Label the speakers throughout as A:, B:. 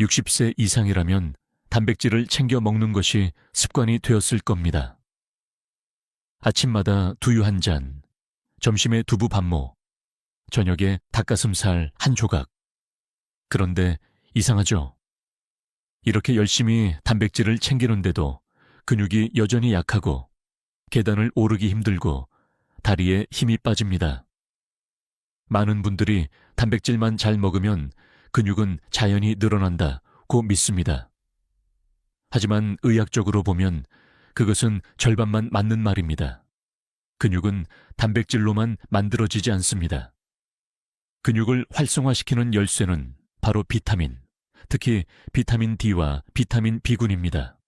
A: 60세 이상이라면 단백질을 챙겨 먹는 것이 습관이 되었을 겁니다. 아침마다 두유 한 잔, 점심에 두부 반모, 저녁에 닭가슴살 한 조각. 그런데 이상하죠? 이렇게 열심히 단백질을 챙기는데도 근육이 여전히 약하고 계단을 오르기 힘들고 다리에 힘이 빠집니다. 많은 분들이 단백질만 잘 먹으면 근육은 자연히 늘어난다고 믿습니다. 하지만 의학적으로 보면 그것은 절반만 맞는 말입니다. 근육은 단백질로만 만들어지지 않습니다. 근육을 활성화시키는 열쇠는 바로 비타민, 특히 비타민 D와 비타민 B군입니다.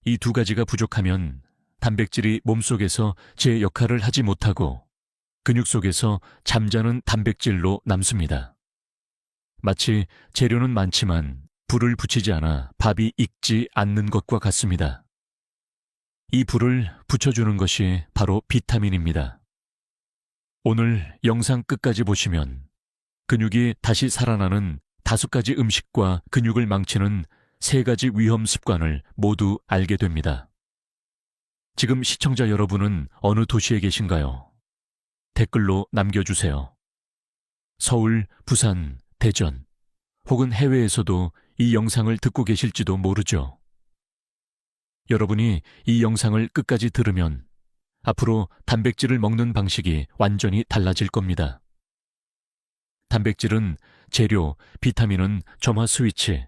A: 이 두 가지가 부족하면 단백질이 몸속에서 제 역할을 하지 못하고 근육 속에서 잠자는 단백질로 남습니다. 마치 재료는 많지만 불을 붙이지 않아 밥이 익지 않는 것과 같습니다. 이 불을 붙여주는 것이 바로 비타민입니다. 오늘 영상 끝까지 보시면 근육이 다시 살아나는 5가지 음식과 근육을 망치는 3가지 위험 습관을 모두 알게 됩니다. 지금 시청자 여러분은 어느 도시에 계신가요? 댓글로 남겨주세요. 서울, 부산, 대전, 혹은 해외에서도 이 영상을 듣고 계실지도 모르죠. 여러분이 이 영상을 끝까지 들으면 앞으로 단백질을 먹는 방식이 완전히 달라질 겁니다. 단백질은 재료, 비타민은 점화 스위치.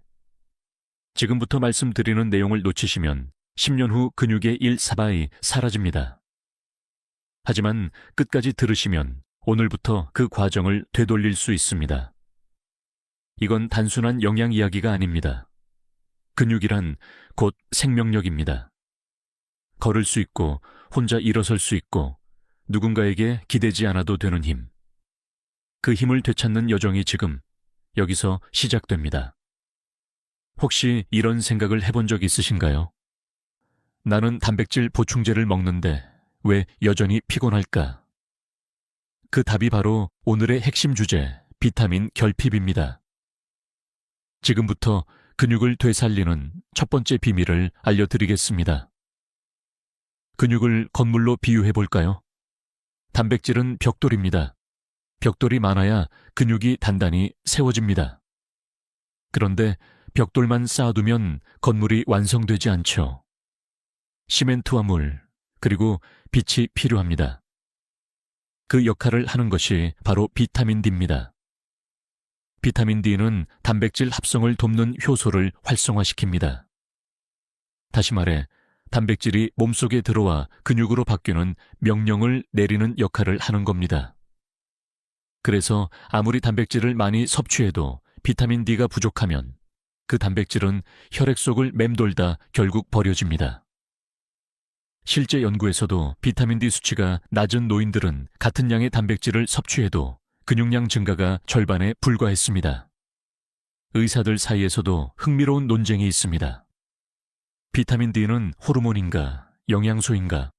A: 지금부터 말씀드리는 내용을 놓치시면 10년 후 근육의 일사바이 사라집니다. 하지만 끝까지 들으시면 오늘부터 그 과정을 되돌릴 수 있습니다. 이건 단순한 영양 이야기가 아닙니다. 근육이란 곧 생명력입니다. 걸을 수 있고 혼자 일어설 수 있고 누군가에게 기대지 않아도 되는 힘. 그 힘을 되찾는 여정이 지금 여기서 시작됩니다. 혹시 이런 생각을 해본 적 있으신가요? 나는 단백질 보충제를 먹는데 왜 여전히 피곤할까? 그 답이 바로 오늘의 핵심 주제, 비타민 결핍입니다. 지금부터 근육을 되살리는 첫 번째 비밀을 알려드리겠습니다. 근육을 건물로 비유해 볼까요? 단백질은 벽돌입니다. 벽돌이 많아야 근육이 단단히 세워집니다. 그런데 벽돌만 쌓아두면 건물이 완성되지 않죠. 시멘트와 물, 그리고 빛이 필요합니다. 그 역할을 하는 것이 바로 비타민 D입니다. 비타민 D는 단백질 합성을 돕는 효소를 활성화시킵니다. 다시 말해, 단백질이 몸속에 들어와 근육으로 바뀌는 명령을 내리는 역할을 하는 겁니다. 그래서 아무리 단백질을 많이 섭취해도 비타민 D가 부족하면 그 단백질은 혈액 속을 맴돌다 결국 버려집니다. 실제 연구에서도 비타민 D 수치가 낮은 노인들은 같은 양의 단백질을 섭취해도 근육량 증가가 절반에 불과했습니다. 의사들 사이에서도 흥미로운 논쟁이 있습니다. 비타민 D는 호르몬인가, 영양소인가?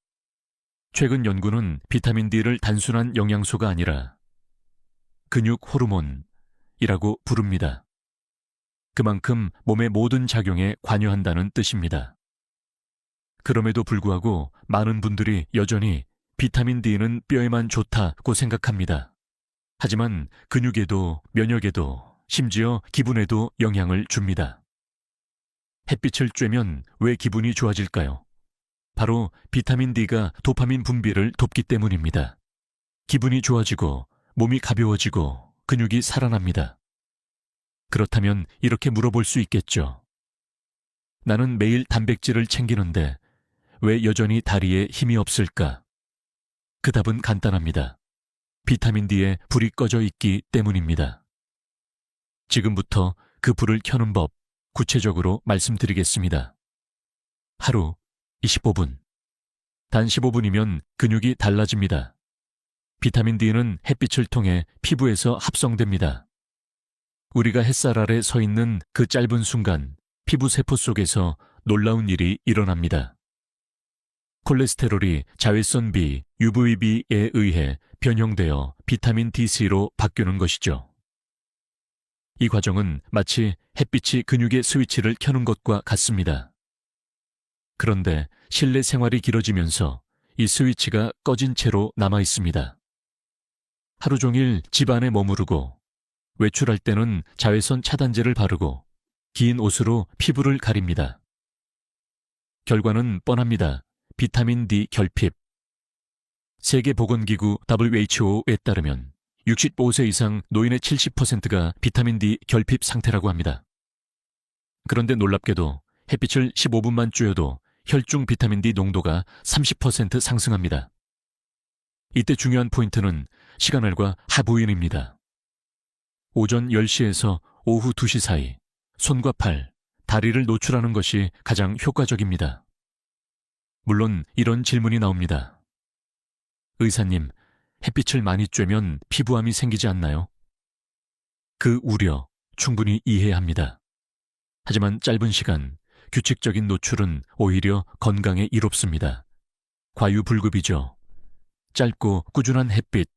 A: 최근 연구는 비타민 D를 단순한 영양소가 아니라 근육 호르몬이라고 부릅니다. 그만큼 몸의 모든 작용에 관여한다는 뜻입니다. 그럼에도 불구하고 많은 분들이 여전히 비타민 D는 뼈에만 좋다고 생각합니다. 하지만 근육에도 면역에도 심지어 기분에도 영향을 줍니다. 햇빛을 쬐면 왜 기분이 좋아질까요? 바로 비타민 D가 도파민 분비를 돕기 때문입니다. 기분이 좋아지고 몸이 가벼워지고 근육이 살아납니다. 그렇다면 이렇게 물어볼 수 있겠죠. 나는 매일 단백질을 챙기는데 왜 여전히 다리에 힘이 없을까? 그 답은 간단합니다. 비타민 D에 불이 꺼져 있기 때문입니다. 지금부터 그 불을 켜는 법 구체적으로 말씀드리겠습니다. 하루 25분. 단 15분이면 근육이 달라집니다. 비타민 D는 햇빛을 통해 피부에서 합성됩니다. 우리가 햇살 아래 서 있는 그 짧은 순간 피부 세포 속에서 놀라운 일이 일어납니다. 콜레스테롤이 자외선 B, UVB에 의해 변형되어 비타민 D3로 바뀌는 것이죠. 이 과정은 마치 햇빛이 근육의 스위치를 켜는 것과 같습니다. 그런데 실내 생활이 길어지면서 이 스위치가 꺼진 채로 남아 있습니다. 하루 종일 집 안에 머무르고 외출할 때는 자외선 차단제를 바르고 긴 옷으로 피부를 가립니다. 결과는 뻔합니다. 비타민 D 결핍. 세계보건기구 WHO에 따르면 65세 이상 노인의 70%가 비타민 D 결핍 상태라고 합니다. 그런데 놀랍게도 햇빛을 15분만 쬐어도 혈중 비타민 D 농도가 30% 상승합니다. 이때 중요한 포인트는 시간알과 하부인입니다. 오전 10시에서 오후 2시 사이 손과 팔, 다리를 노출하는 것이 가장 효과적입니다. 물론 이런 질문이 나옵니다. 의사님, 햇빛을 많이 쬐면 피부암이 생기지 않나요? 그 우려 충분히 이해합니다. 하지만 짧은 시간, 규칙적인 노출은 오히려 건강에 이롭습니다. 과유불급이죠. 짧고 꾸준한 햇빛,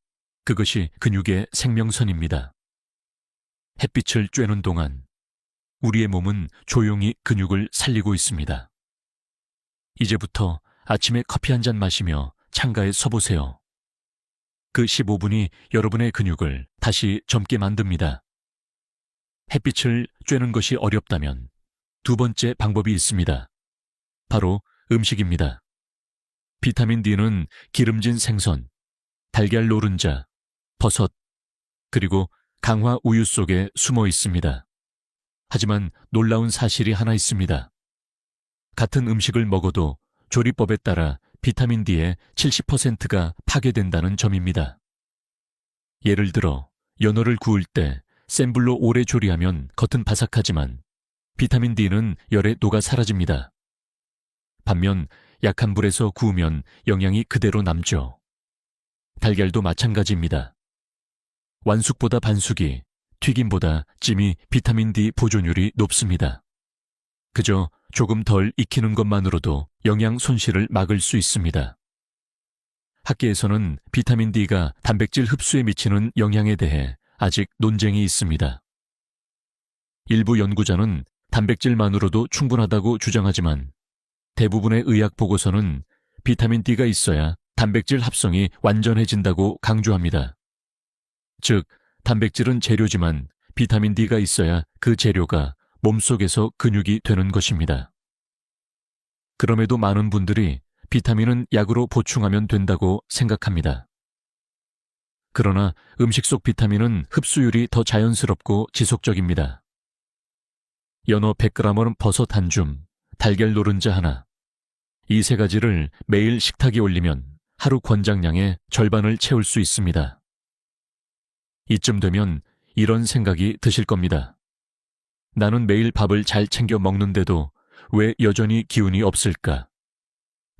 A: 그것이 근육의 생명선입니다. 햇빛을 쬐는 동안 우리의 몸은 조용히 근육을 살리고 있습니다. 이제부터 아침에 커피 한 잔 마시며 창가에 서보세요. 그 15분이 여러분의 근육을 다시 젊게 만듭니다. 햇빛을 쬐는 것이 어렵다면 두 번째 방법이 있습니다. 바로 음식입니다. 비타민 D는 기름진 생선, 달걀 노른자, 버섯, 그리고 강화 우유 속에 숨어 있습니다. 하지만 놀라운 사실이 하나 있습니다. 같은 음식을 먹어도 조리법에 따라 비타민 D의 70%가 파괴된다는 점입니다. 예를 들어 연어를 구울 때 센 불로 오래 조리하면 겉은 바삭하지만 비타민 D는 열에 녹아 사라집니다. 반면 약한 불에서 구우면 영양이 그대로 남죠. 달걀도 마찬가지입니다. 완숙보다 반숙이, 튀김보다 찜이 비타민 D 보존율이 높습니다. 그저 조금 덜 익히는 것만으로도 영양 손실을 막을 수 있습니다. 학계에서는 비타민 D가 단백질 흡수에 미치는 영향에 대해 아직 논쟁이 있습니다. 일부 연구자는 단백질만으로도 충분하다고 주장하지만 대부분의 의학 보고서는 비타민 D가 있어야 단백질 합성이 완전해진다고 강조합니다. 즉, 단백질은 재료지만 비타민 D가 있어야 그 재료가 몸속에서 근육이 되는 것입니다. 그럼에도 많은 분들이 비타민은 약으로 보충하면 된다고 생각합니다. 그러나 음식 속 비타민은 흡수율이 더 자연스럽고 지속적입니다. 연어 100g은 버섯 한 줌, 달걀 노른자 하나. 이 세 가지를 매일 식탁에 올리면 하루 권장량의 절반을 채울 수 있습니다. 이쯤 되면 이런 생각이 드실 겁니다. 나는 매일 밥을 잘 챙겨 먹는데도 왜 여전히 기운이 없을까?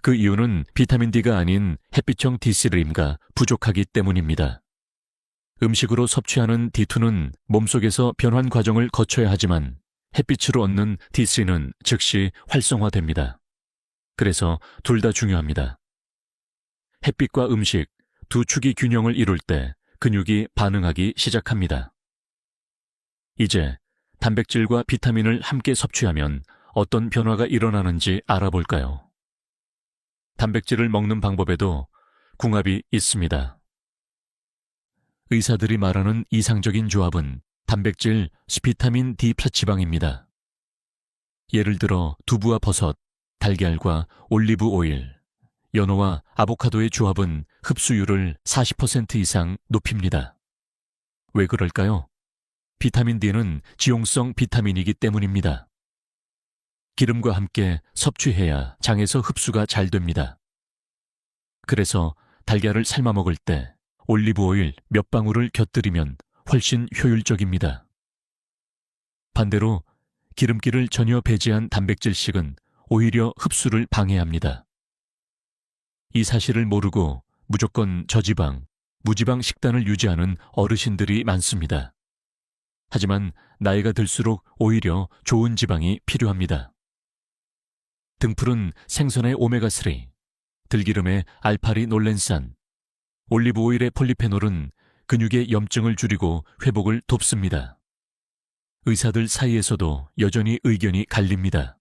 A: 그 이유는 비타민 D가 아닌 햇빛형 D3가 부족하기 때문입니다. 음식으로 섭취하는 D2는 몸속에서 변환 과정을 거쳐야 하지만 햇빛으로 얻는 D3는 즉시 활성화됩니다. 그래서 둘 다 중요합니다. 햇빛과 음식 두 축이 균형을 이룰 때 근육이 반응하기 시작합니다. 이제 단백질과 비타민을 함께 섭취하면 어떤 변화가 일어나는지 알아볼까요? 단백질을 먹는 방법에도 궁합이 있습니다. 의사들이 말하는 이상적인 조합은 단백질, 비타민 D 플라치방입니다. 예를 들어 두부와 버섯, 달걀과 올리브 오일, 연어와 아보카도의 조합은 흡수율을 40% 이상 높입니다. 왜 그럴까요? 비타민 D는 지용성 비타민이기 때문입니다. 기름과 함께 섭취해야 장에서 흡수가 잘 됩니다. 그래서 달걀을 삶아 먹을 때 올리브 오일 몇 방울을 곁들이면 훨씬 효율적입니다. 반대로 기름기를 전혀 배제한 단백질식은 오히려 흡수를 방해합니다. 이 사실을 모르고 무조건 저지방, 무지방 식단을 유지하는 어르신들이 많습니다. 하지만 나이가 들수록 오히려 좋은 지방이 필요합니다. 등푸른 생선의 오메가3, 들기름의 알파리놀렌산, 올리브 오일의 폴리페놀은 근육의 염증을 줄이고 회복을 돕습니다. 의사들 사이에서도 여전히 의견이 갈립니다.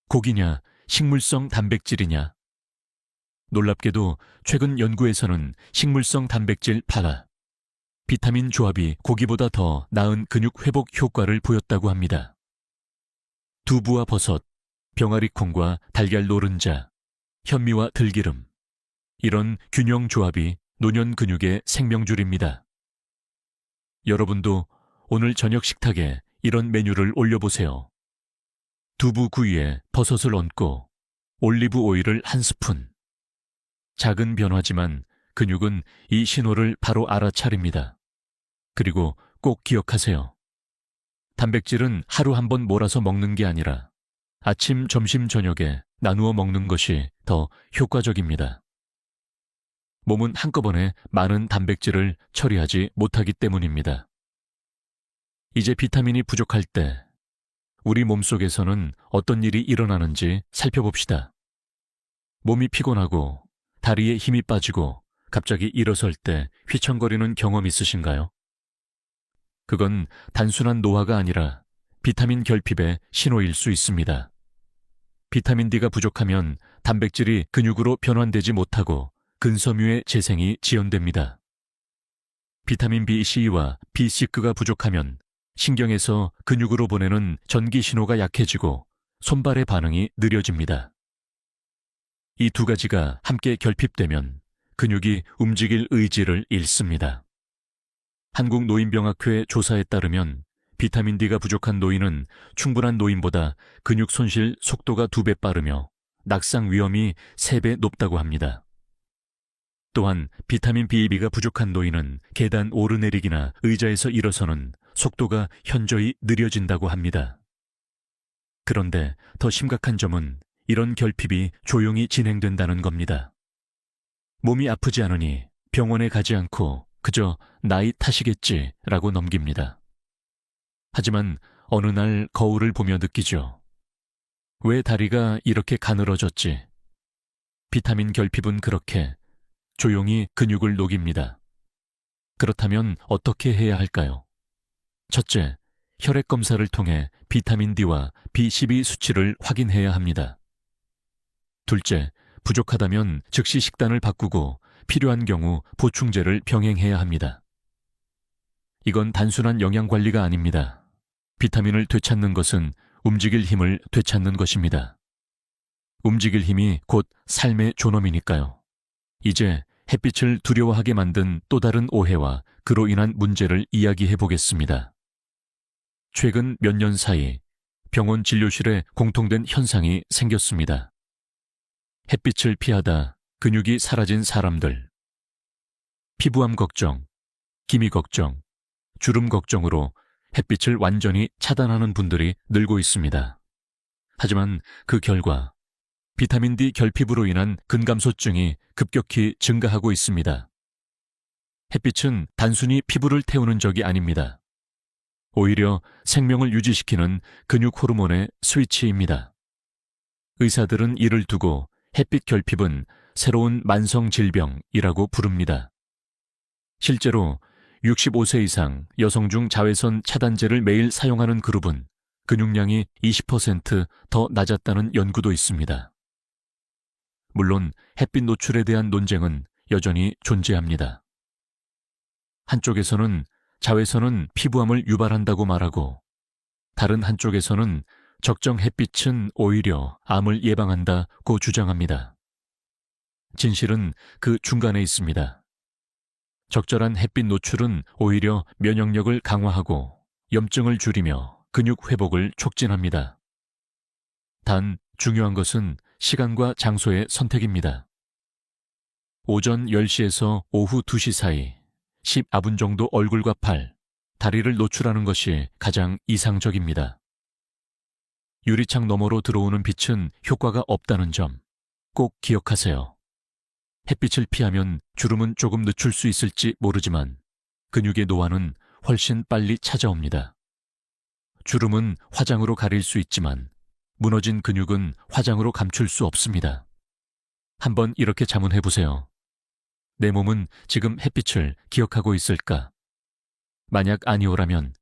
A: 고기냐, 식물성 단백질이냐. 놀랍게도 최근 연구에서는 식물성 단백질 파라, 비타민 조합이 고기보다 더 나은 근육 회복 효과를 보였다고 합니다. 두부와 버섯, 병아리콩과 달걀 노른자, 현미와 들기름. 이런 균형 조합이 노년 근육의 생명줄입니다. 여러분도 오늘 저녁 식탁에 이런 메뉴를 올려보세요. 두부 구이에 버섯을 얹고 올리브 오일을 한 스푼. 작은 변화지만 근육은 이 신호를 바로 알아차립니다. 그리고 꼭 기억하세요. 단백질은 하루 한 번 몰아서 먹는 게 아니라 아침, 점심, 저녁에 나누어 먹는 것이 더 효과적입니다. 몸은 한꺼번에 많은 단백질을 처리하지 못하기 때문입니다. 이제 비타민이 부족할 때 우리 몸속에서는 어떤 일이 일어나는지 살펴봅시다. 몸이 피곤하고 다리에 힘이 빠지고 갑자기 일어설 때 휘청거리는 경험 있으신가요? 그건 단순한 노화가 아니라 비타민 결핍의 신호일 수 있습니다. 비타민 D가 부족하면 단백질이 근육으로 변환되지 못하고 근섬유의 재생이 지연됩니다. 비타민 B12와 B6가 부족하면 신경에서 근육으로 보내는 전기 신호가 약해지고 손발의 반응이 느려집니다. 이 두 가지가 함께 결핍되면 근육이 움직일 의지를 잃습니다. 한국노인병학회 조사에 따르면 비타민 D가 부족한 노인은 충분한 노인보다 근육 손실 속도가 2배 빠르며 낙상 위험이 3배 높다고 합니다. 또한 비타민 B2가 부족한 노인은 계단 오르내리기나 의자에서 일어서는 속도가 현저히 느려진다고 합니다. 그런데 더 심각한 점은 이런 결핍이 조용히 진행된다는 겁니다. 몸이 아프지 않으니 병원에 가지 않고 그저 나이 탓이겠지라고 넘깁니다. 하지만 어느 날 거울을 보며 느끼죠. 왜 다리가 이렇게 가늘어졌지? 비타민 결핍은 그렇게 조용히 근육을 녹입니다. 그렇다면 어떻게 해야 할까요? 첫째, 혈액 검사를 통해 비타민 D와 B12 수치를 확인해야 합니다. 둘째, 부족하다면 즉시 식단을 바꾸고 필요한 경우 보충제를 병행해야 합니다. 이건 단순한 영양 관리가 아닙니다. 비타민을 되찾는 것은 움직일 힘을 되찾는 것입니다. 움직일 힘이 곧 삶의 존엄이니까요. 이제 햇빛을 두려워하게 만든 또 다른 오해와 그로 인한 문제를 이야기해 보겠습니다. 최근 몇 년 사이 병원 진료실에 공통된 현상이 생겼습니다. 햇빛을 피하다 근육이 사라진 사람들. 피부암 걱정, 기미 걱정, 주름 걱정으로 햇빛을 완전히 차단하는 분들이 늘고 있습니다. 하지만 그 결과 비타민 D 결핍으로 인한 근감소증이 급격히 증가하고 있습니다. 햇빛은 단순히 피부를 태우는 적이 아닙니다. 오히려 생명을 유지시키는 근육 호르몬의 스위치입니다. 의사들은 이를 두고 햇빛 결핍은 새로운 만성 질병이라고 부릅니다. 실제로 65세 이상 여성 중 자외선 차단제를 매일 사용하는 그룹은 근육량이 20% 낮았다는 연구도 있습니다. 물론 햇빛 노출에 대한 논쟁은 여전히 존재합니다. 한쪽에서는 자외선은 피부암을 유발한다고 말하고 다른 한쪽에서는 적정 햇빛은 오히려 암을 예방한다고 주장합니다. 진실은 그 중간에 있습니다. 적절한 햇빛 노출은 오히려 면역력을 강화하고 염증을 줄이며 근육 회복을 촉진합니다. 단 중요한 것은 시간과 장소의 선택입니다. 오전 10시에서 오후 2시 사이 10분 정도 얼굴과 팔, 다리를 노출하는 것이 가장 이상적입니다. 유리창 너머로 들어오는 빛은 효과가 없다는 점 꼭 기억하세요. 햇빛을 피하면 주름은 조금 늦출 수 있을지 모르지만 근육의 노화는 훨씬 빨리 찾아옵니다. 주름은 화장으로 가릴 수 있지만 무너진 근육은 화장으로 감출 수 없습니다. 한번 이렇게 자문해보세요. 내 몸은 지금 햇빛을 기억하고 있을까? 만약 아니오라면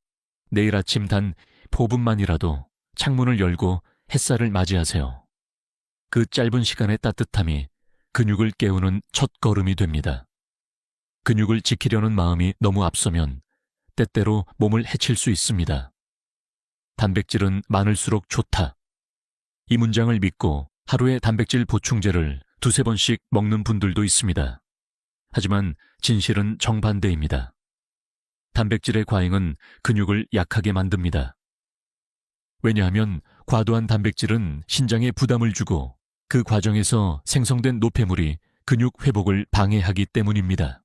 A: 내일 아침 단 5분만이라도 창문을 열고 햇살을 맞이하세요. 그 짧은 시간의 따뜻함이 근육을 깨우는 첫 걸음이 됩니다. 근육을 지키려는 마음이 너무 앞서면 때때로 몸을 해칠 수 있습니다. 단백질은 많을수록 좋다. 이 문장을 믿고 하루에 단백질 보충제를 2~3번씩 먹는 분들도 있습니다. 하지만 진실은 정반대입니다. 단백질의 과잉은 근육을 약하게 만듭니다. 왜냐하면 과도한 단백질은 신장에 부담을 주고 그 과정에서 생성된 노폐물이 근육 회복을 방해하기 때문입니다.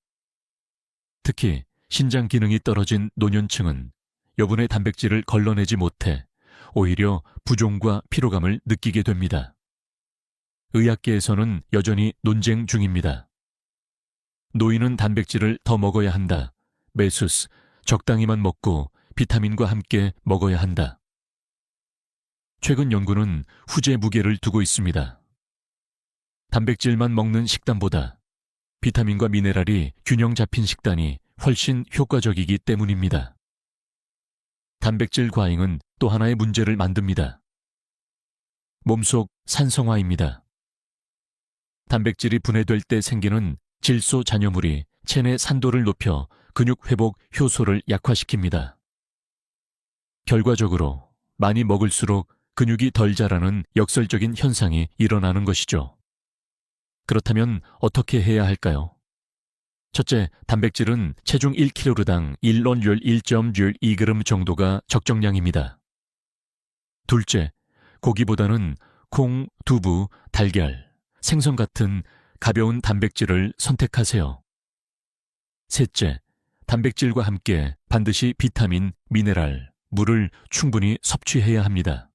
A: 특히 신장 기능이 떨어진 노년층은 여분의 단백질을 걸러내지 못해 오히려 부종과 피로감을 느끼게 됩니다. 의학계에서는 여전히 논쟁 중입니다. 노인은 단백질을 더 먹어야 한다. 메수스, 적당히만 먹고 비타민과 함께 먹어야 한다. 최근 연구는 후재 무게를 두고 있습니다. 단백질만 먹는 식단보다 비타민과 미네랄이 균형 잡힌 식단이 훨씬 효과적이기 때문입니다. 단백질 과잉은 또 하나의 문제를 만듭니다. 몸속 산성화입니다. 단백질이 분해될 때 생기는 질소 잔여물이 체내 산도를 높여 근육 회복 효소를 약화시킵니다. 결과적으로 많이 먹을수록 근육이 덜 자라는 역설적인 현상이 일어나는 것이죠. 그렇다면 어떻게 해야 할까요? 첫째, 단백질은 체중 1kg당 1논율 1.2g 정도가 적정량입니다. 둘째, 고기보다는 콩, 두부, 달걀, 생선 같은 가벼운 단백질을 선택하세요. 셋째, 단백질과 함께 반드시 비타민, 미네랄, 물을 충분히 섭취해야 합니다.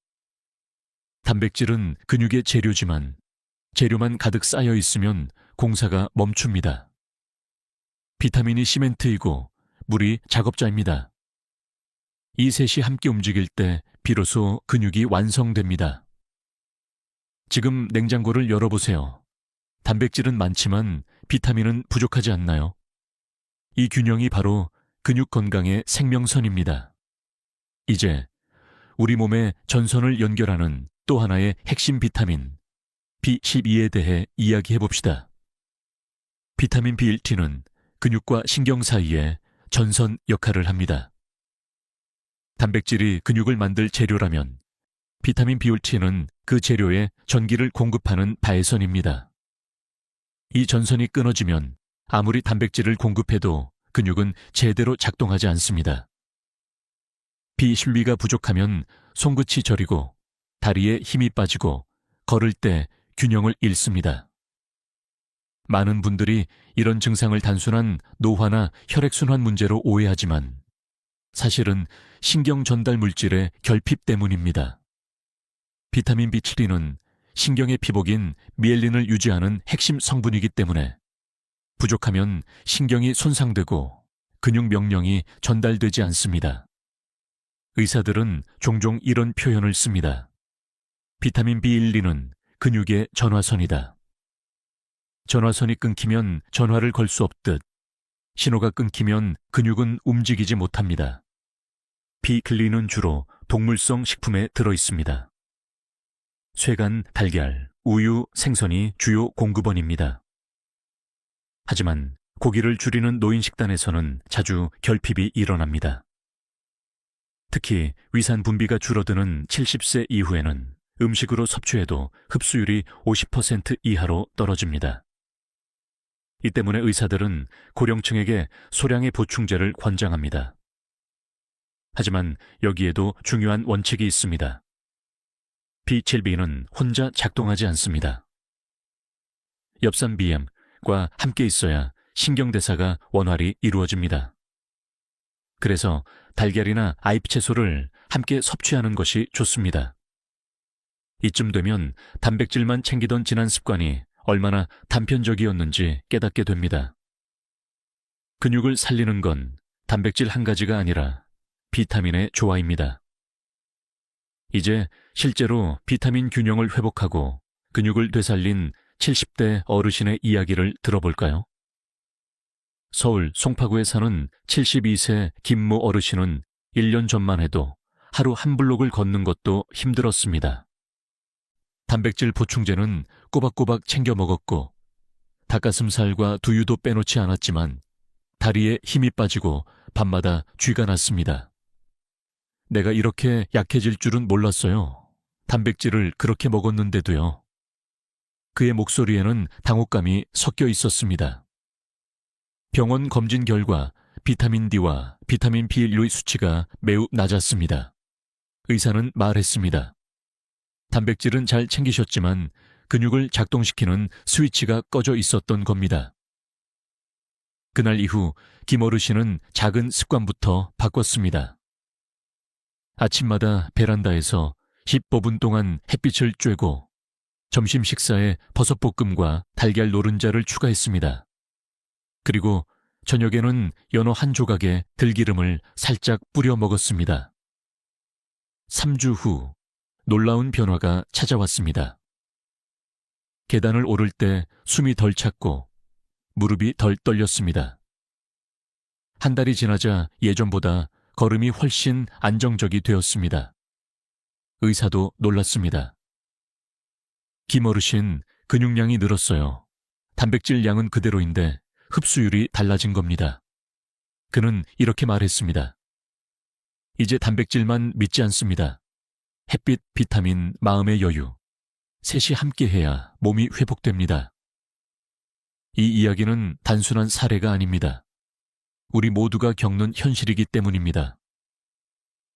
A: 단백질은 근육의 재료지만 재료만 가득 쌓여 있으면 공사가 멈춥니다. 비타민이 시멘트이고 물이 작업자입니다. 이 셋이 함께 움직일 때 비로소 근육이 완성됩니다. 지금 냉장고를 열어보세요. 단백질은 많지만 비타민은 부족하지 않나요? 이 균형이 바로 근육 건강의 생명선입니다. 이제 우리 몸의 전선을 연결하는 또 하나의 핵심 비타민 B12에 대해 이야기해봅시다. 비타민 B1T는 근육과 신경 사이에 전선 역할을 합니다. 단백질이 근육을 만들 재료라면 비타민 B1T는 그 재료에 전기를 공급하는 바해선입니다. 이 전선이 끊어지면 아무리 단백질을 공급해도 근육은 제대로 작동하지 않습니다. B12가 부족하면 손끝이 저리고 다리에 힘이 빠지고 걸을 때 균형을 잃습니다. 많은 분들이 이런 증상을 단순한 노화나 혈액순환 문제로 오해하지만 사실은 신경 전달 물질의 결핍 때문입니다. 비타민 B7는 신경의 피복인 미엘린을 유지하는 핵심 성분이기 때문에 부족하면 신경이 손상되고 근육 명령이 전달되지 않습니다. 의사들은 종종 이런 표현을 씁니다. 비타민 B12는 근육의 전화선이다. 전화선이 끊기면 전화를 걸 수 없듯 신호가 끊기면 근육은 움직이지 못합니다. 비글린은 주로 동물성 식품에 들어 있습니다. 쇠간, 달걀, 우유, 생선이 주요 공급원입니다. 하지만 고기를 줄이는 노인 식단에서는 자주 결핍이 일어납니다. 특히 위산 분비가 줄어드는 70세 이후에는 음식으로 섭취해도 흡수율이 50% 이하로 떨어집니다. 이 때문에 의사들은 고령층에게 소량의 보충제를 권장합니다. 하지만 여기에도 중요한 원칙이 있습니다. B7B는 혼자 작동하지 않습니다. 엽산 BM과 함께 있어야 신경대사가 원활히 이루어집니다. 그래서 달걀이나 아잎 채소를 함께 섭취하는 것이 좋습니다. 이쯤 되면 단백질만 챙기던 지난 습관이 얼마나 단편적이었는지 깨닫게 됩니다. 근육을 살리는 건 단백질 한 가지가 아니라 비타민의 조화입니다. 이제 실제로 비타민 균형을 회복하고 근육을 되살린 70대 어르신의 이야기를 들어볼까요? 서울 송파구에 사는 72세 김모 어르신은 1년 전만 해도 하루 한 블록을 걷는 것도 힘들었습니다. 단백질 보충제는 꼬박꼬박 챙겨 먹었고 닭가슴살과 두유도 빼놓지 않았지만 다리에 힘이 빠지고 밤마다 쥐가 났습니다. 내가 이렇게 약해질 줄은 몰랐어요. 단백질을 그렇게 먹었는데도요. 그의 목소리에는 당혹감이 섞여 있었습니다. 병원 검진 결과 비타민 D와 비타민 B1의 수치가 매우 낮았습니다. 의사는 말했습니다. 단백질은 잘 챙기셨지만 근육을 작동시키는 스위치가 꺼져 있었던 겁니다. 그날 이후 김어르신은 작은 습관부터 바꿨습니다. 아침마다 베란다에서 15분 동안 햇빛을 쬐고 점심 식사에 버섯볶음과 달걀 노른자를 추가했습니다. 그리고 저녁에는 연어 한 조각에 들기름을 살짝 뿌려 먹었습니다. 3주 후 놀라운 변화가 찾아왔습니다. 계단을 오를 때 숨이 덜 찼고 무릎이 덜 떨렸습니다. 한 달이 지나자 예전보다 걸음이 훨씬 안정적이 되었습니다. 의사도 놀랐습니다. 김어르신, 근육량이 늘었어요. 단백질 양은 그대로인데 흡수율이 달라진 겁니다. 그는 이렇게 말했습니다. 이제 단백질만 믿지 않습니다. 햇빛, 비타민, 마음의 여유. 셋이 함께해야 몸이 회복됩니다. 이 이야기는 단순한 사례가 아닙니다. 우리 모두가 겪는 현실이기 때문입니다.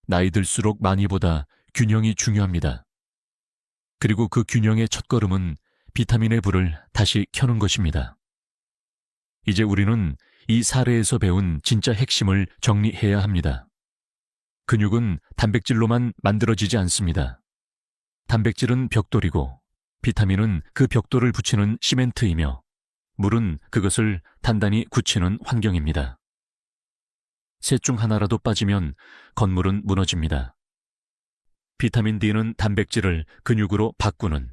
A: 나이 들수록 많이보다 균형이 중요합니다. 그리고 그 균형의 첫걸음은 비타민의 불을 다시 켜는 것입니다. 이제 우리는 이 사례에서 배운 진짜 핵심을 정리해야 합니다. 근육은 단백질로만 만들어지지 않습니다. 단백질은 벽돌이고 비타민은 그 벽돌을 붙이는 시멘트이며 물은 그것을 단단히 굳히는 환경입니다. 셋 중 하나라도 빠지면 건물은 무너집니다. 비타민 D는 단백질을 근육으로 바꾸는,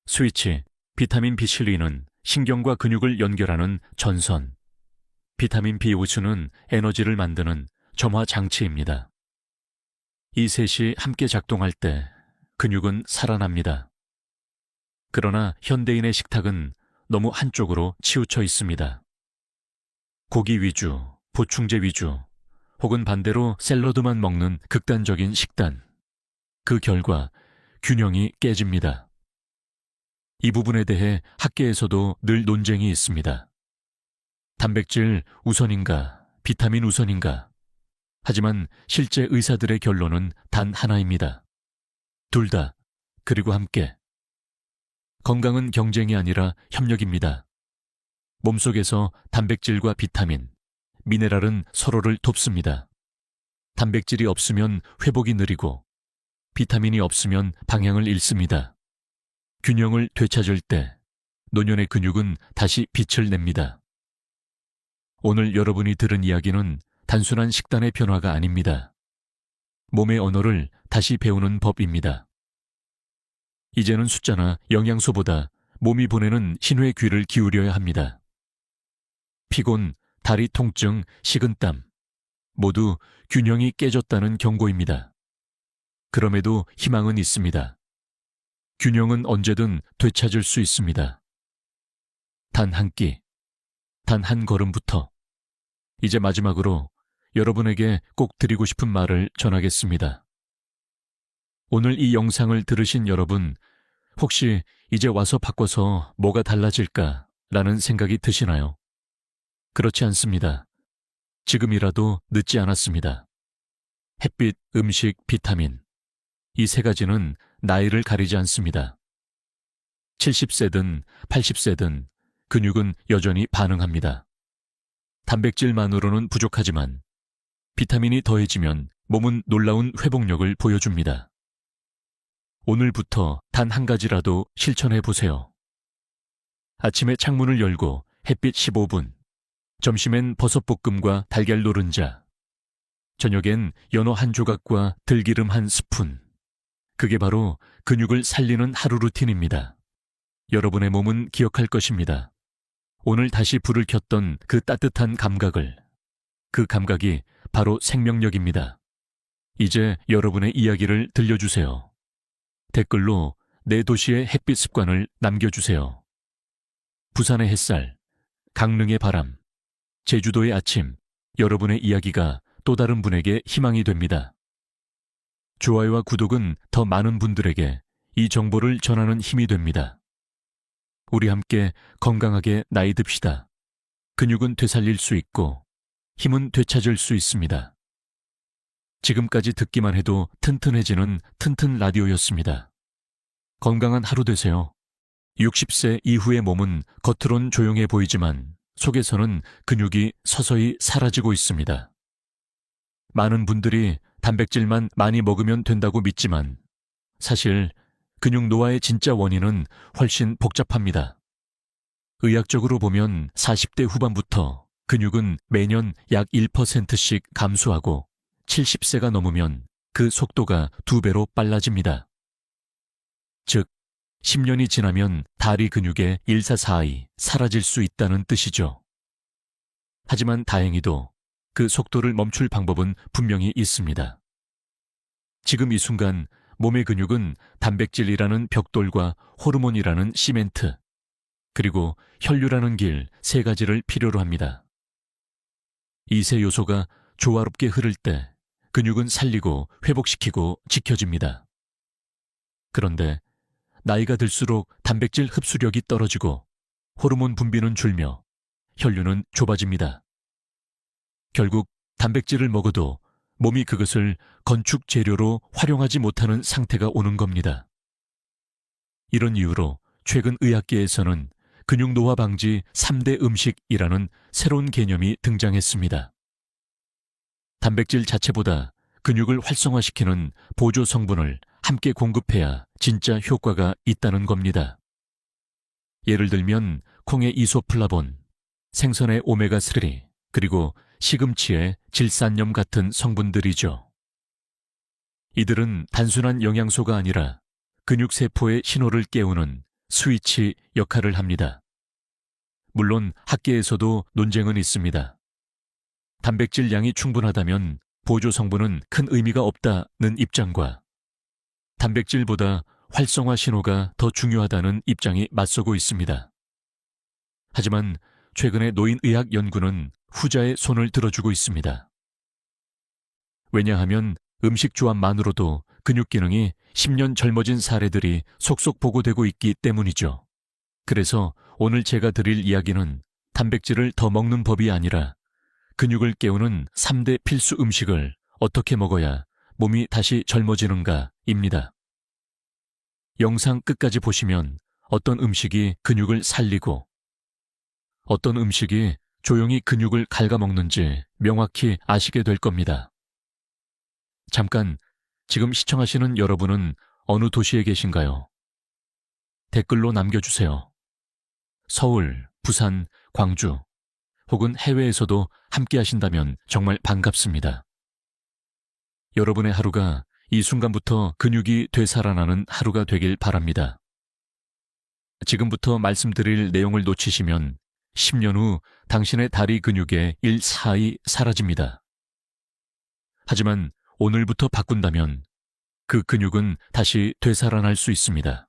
A: 스위치, 비타민 B12는 신경과 근육을 연결하는 전선, 비타민 B5는 에너지를 만드는 점화 장치입니다. 이 셋이 함께 작동할 때 근육은 살아납니다. 그러나 현대인의 식탁은 너무 한쪽으로 치우쳐 있습니다. 고기 위주, 보충제 위주, 혹은 반대로 샐러드만 먹는 극단적인 식단. 그 결과 균형이 깨집니다. 이 부분에 대해 학계에서도 늘 논쟁이 있습니다. 단백질 우선인가, 비타민 우선인가? 하지만 실제 의사들의 결론은 단 하나입니다. 둘 다, 그리고 함께. 건강은 경쟁이 아니라 협력입니다. 몸속에서 단백질과 비타민, 미네랄은 서로를 돕습니다. 단백질이 없으면 회복이 느리고 비타민이 없으면 방향을 잃습니다. 균형을 되찾을 때 노년의 근육은 다시 빛을 냅니다. 오늘 여러분이 들은 이야기는 단순한 식단의 변화가 아닙니다. 몸의 언어를 다시 배우는 법입니다. 이제는 숫자나 영양소보다 몸이 보내는 신호의 귀를 기울여야 합니다. 피곤, 다리 통증, 식은땀 모두 균형이 깨졌다는 경고입니다. 그럼에도 희망은 있습니다. 균형은 언제든 되찾을 수 있습니다. 단 한 끼, 단 한 걸음부터. 이제 마지막으로 여러분에게 꼭 드리고 싶은 말을 전하겠습니다. 오늘 이 영상을 들으신 여러분, 혹시 이제 와서 바꿔서 뭐가 달라질까라는 생각이 드시나요? 그렇지 않습니다. 지금이라도 늦지 않았습니다. 햇빛, 음식, 비타민. 이 세 가지는 나이를 가리지 않습니다. 70세든 80세든 근육은 여전히 반응합니다. 단백질만으로는 부족하지만 비타민이 더해지면 몸은 놀라운 회복력을 보여줍니다. 오늘부터 단 한 가지라도 실천해 보세요. 아침에 창문을 열고 햇빛 15분, 점심엔 버섯볶음과 달걀 노른자, 저녁엔 연어 한 조각과 들기름 한 스푼. 그게 바로 근육을 살리는 하루 루틴입니다. 여러분의 몸은 기억할 것입니다. 오늘 다시 불을 켰던 그 따뜻한 감각을, 그 감각이 바로 생명력입니다. 이제 여러분의 이야기를 들려주세요. 댓글로 내 도시의 햇빛 습관을 남겨주세요. 부산의 햇살, 강릉의 바람, 제주도의 아침, 여러분의 이야기가 또 다른 분에게 희망이 됩니다. 좋아요와 구독은 더 많은 분들에게 이 정보를 전하는 힘이 됩니다. 우리 함께 건강하게 나이 듭시다. 근육은 되살릴 수 있고 힘은 되찾을 수 있습니다. 지금까지 듣기만 해도 튼튼해지는 튼튼 라디오였습니다. 건강한 하루 되세요. 60세 이후의 몸은 겉으론 조용해 보이지만 속에서는 근육이 서서히 사라지고 있습니다. 많은 분들이 단백질만 많이 먹으면 된다고 믿지만 사실 근육 노화의 진짜 원인은 훨씬 복잡합니다. 의학적으로 보면 40대 후반부터 근육은 매년 약 1%씩 감소하고 70세가 넘으면 그 속도가 2배로 빨라집니다. 즉, 10년이 지나면 다리 근육의 일사사의 사라질 수 있다는 뜻이죠. 하지만 다행히도 그 속도를 멈출 방법은 분명히 있습니다. 지금 이 순간 몸의 근육은 단백질이라는 벽돌과 호르몬이라는 시멘트, 그리고 혈류라는 길 3가지를 필요로 합니다. 이 세 요소가 조화롭게 흐를 때 근육은 살리고 회복시키고 지켜집니다. 그런데 나이가 들수록 단백질 흡수력이 떨어지고 호르몬 분비는 줄며 혈류는 좁아집니다. 결국 단백질을 먹어도 몸이 그것을 건축 재료로 활용하지 못하는 상태가 오는 겁니다. 이런 이유로 최근 의학계에서는 근육 노화 방지 3대 음식이라는 새로운 개념이 등장했습니다. 단백질 자체보다 근육을 활성화시키는 보조 성분을 함께 공급해야 진짜 효과가 있다는 겁니다. 예를 들면 콩의 이소플라본, 생선의 오메가3, 그리고 시금치의 질산염 같은 성분들이죠. 이들은 단순한 영양소가 아니라 근육세포의 신호를 깨우는 스위치 역할을 합니다. 물론 학계에서도 논쟁은 있습니다. 단백질 양이 충분하다면 보조 성분은 큰 의미가 없다는 입장과 단백질보다 활성화 신호가 더 중요하다는 입장이 맞서고 있습니다. 하지만 최근의 노인의학 연구는 후자의 손을 들어주고 있습니다. 왜냐하면 음식 조합만으로도 근육 기능이 10년 젊어진 사례들이 속속 보고되고 있기 때문이죠. 그래서 오늘 제가 드릴 이야기는 단백질을 더 먹는 법이 아니라 근육을 깨우는 3대 필수 음식을 어떻게 먹어야 몸이 다시 젊어지는가입니다. 영상 끝까지 보시면 어떤 음식이 근육을 살리고 어떤 음식이 조용히 근육을 갉아먹는지 명확히 아시게 될 겁니다. 잠깐, 지금 시청하시는 여러분은 어느 도시에 계신가요? 댓글로 남겨주세요. 서울, 부산, 광주, 혹은 해외에서도 함께 하신다면 정말 반갑습니다. 여러분의 하루가 이 순간부터 근육이 되살아나는 하루가 되길 바랍니다. 지금부터 말씀드릴 내용을 놓치시면 10년 후 당신의 다리 근육의 일사의 사라집니다. 하지만 오늘부터 바꾼다면 그 근육은 다시 되살아날 수 있습니다.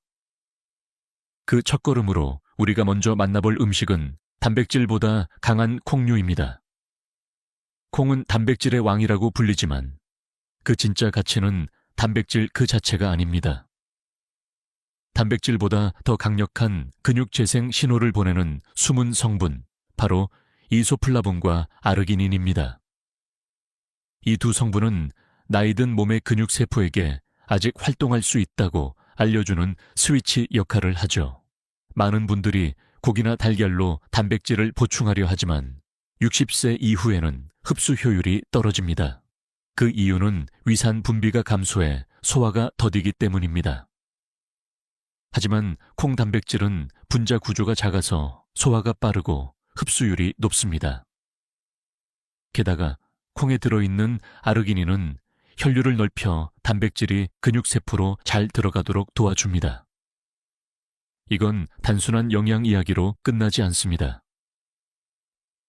A: 그 첫걸음으로 우리가 먼저 만나볼 음식은 단백질보다 강한 콩류입니다. 콩은 단백질의 왕이라고 불리지만 그 진짜 가치는 단백질 그 자체가 아닙니다. 단백질보다 더 강력한 근육 재생 신호를 보내는 숨은 성분, 바로 이소플라본과 아르기닌입니다. 이 두 성분은 나이든 몸의 근육 세포에게 아직 활동할 수 있다고 알려주는 스위치 역할을 하죠. 많은 분들이 고기나 달걀로 단백질을 보충하려 하지만 60세 이후에는 흡수 효율이 떨어집니다. 그 이유는 위산 분비가 감소해 소화가 더디기 때문입니다. 하지만 콩 단백질은 분자 구조가 작아서 소화가 빠르고 흡수율이 높습니다. 게다가 콩에 들어있는 아르기닌은 혈류를 넓혀 단백질이 근육세포로 잘 들어가도록 도와줍니다. 이건 단순한 영양 이야기로 끝나지 않습니다.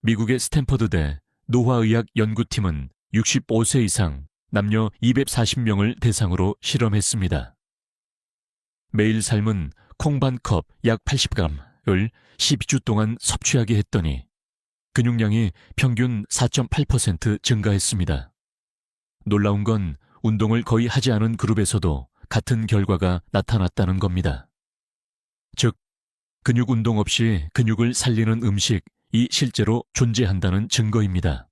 A: 미국의 스탠퍼드대 노화의학 연구팀은 65세 이상 남녀 240명을 대상으로 실험했습니다. 매일 삶은 콩 반 컵 약 80g을 12주 동안 섭취하게 했더니 근육량이 평균 4.8% 증가했습니다. 놀라운 건 운동을 거의 하지 않은 그룹에서도 같은 결과가 나타났다는 겁니다. 즉, 근육 운동 없이 근육을 살리는 음식이 실제로 존재한다는 증거입니다.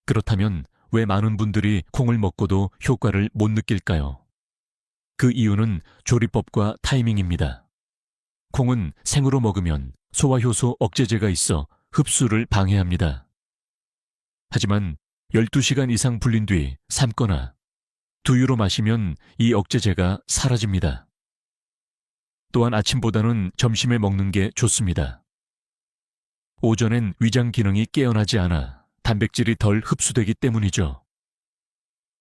A: 그렇다면 왜 많은 분들이 콩을 먹고도 효과를 못 느낄까요? 그 이유는 조리법과 타이밍입니다. 콩은 생으로 먹으면 소화효소 억제제가 있어 흡수를 방해합니다. 하지만 12시간 이상 불린 뒤 삶거나 두유로 마시면 이 억제제가 사라집니다. 또한 아침보다는 점심에 먹는 게 좋습니다. 오전엔 위장 기능이 깨어나지 않아 단백질이 덜 흡수되기 때문이죠.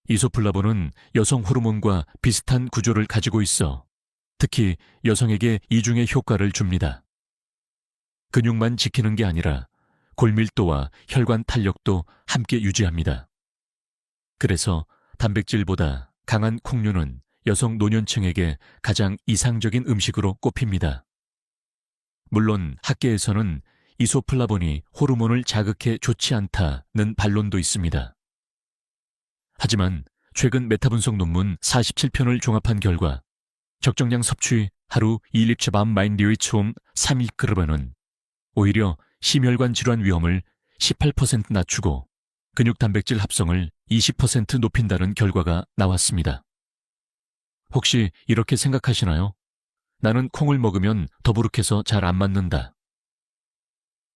A: 이소플라본은 여성 호르몬과 비슷한 구조를 가지고 있어 특히 여성에게 이중의 효과를 줍니다. 근육만 지키는 게 아니라 골밀도와 혈관 탄력도 함께 유지합니다. 그래서 단백질보다 강한 콩류는 여성 노년층에게 가장 이상적인 음식으로 꼽힙니다. 물론 학계에서는 이소플라본이 호르몬을 자극해 좋지 않다는 반론도 있습니다. 하지만 최근 메타분석 논문 47편을 종합한 결과 적정량 섭취 하루 2리처밤 마인리위츠홈 3일그룹은 오히려 심혈관 질환 위험을 18% 낮추고 근육 단백질 합성을 20% 높인다는 결과가 나왔습니다. 혹시 이렇게 생각하시나요? 나는 콩을 먹으면 더부룩해서 잘 안 맞는다.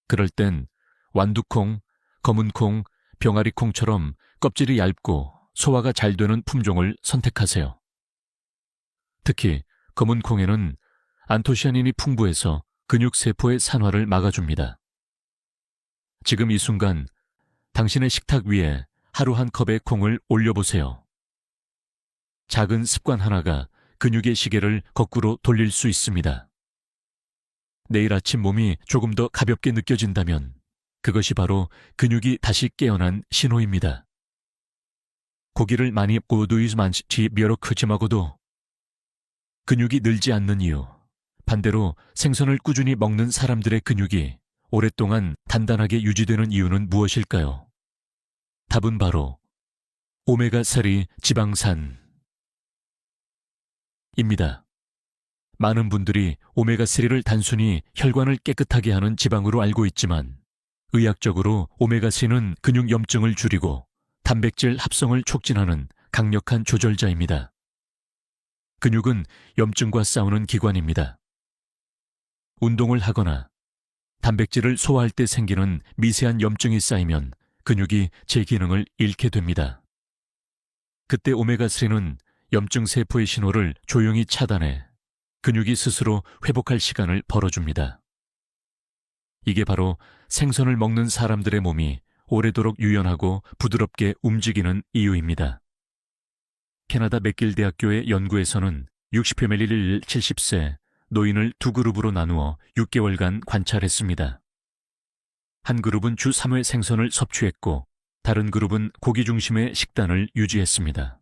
A: 그럴 땐 완두콩, 검은콩, 병아리콩처럼 껍질이 얇고 소화가 잘 되는 품종을 선택하세요. 특히 검은콩에는 안토시아닌이 풍부해서 근육세포의 산화를 막아줍니다. 지금 이 순간 당신의 식탁 위에 하루 한 컵의 콩을 올려보세요. 작은 습관 하나가 근육의 시계를 거꾸로 돌릴 수 있습니다. 내일 아침 몸이 조금 더 가볍게 느껴진다면 그것이 바로 근육이 다시 깨어난 신호입니다. 고기를 많이 먹고도 많지 몇 크지 먹어도 근육이 늘지 않는 이유, 반대로 생선을 꾸준히 먹는 사람들의 근육이 오랫동안 단단하게 유지되는 이유는 무엇일까요? 답은 바로 오메가3 지방산입니다. 많은 분들이 오메가3를 단순히 혈관을 깨끗하게 하는 지방으로 알고 있지만 의학적으로 오메가3는 근육 염증을 줄이고 단백질 합성을 촉진하는 강력한 조절자입니다. 근육은 염증과 싸우는 기관입니다. 운동을 하거나 단백질을 소화할 때 생기는 미세한 염증이 쌓이면 근육이 제 기능을 잃게 됩니다. 그때 오메가3는 염증 세포의 신호를 조용히 차단해 근육이 스스로 회복할 시간을 벌어줍니다. 이게 바로 생선을 먹는 사람들의 몸이 오래도록 유연하고 부드럽게 움직이는 이유입니다. 캐나다 맥길 대학교의 연구에서는 60ml 70세 노인을 두 그룹으로 나누어 6개월간 관찰했습니다. 한 그룹은 주 3회 생선을 섭취했고 다른 그룹은 고기 중심의 식단을 유지했습니다.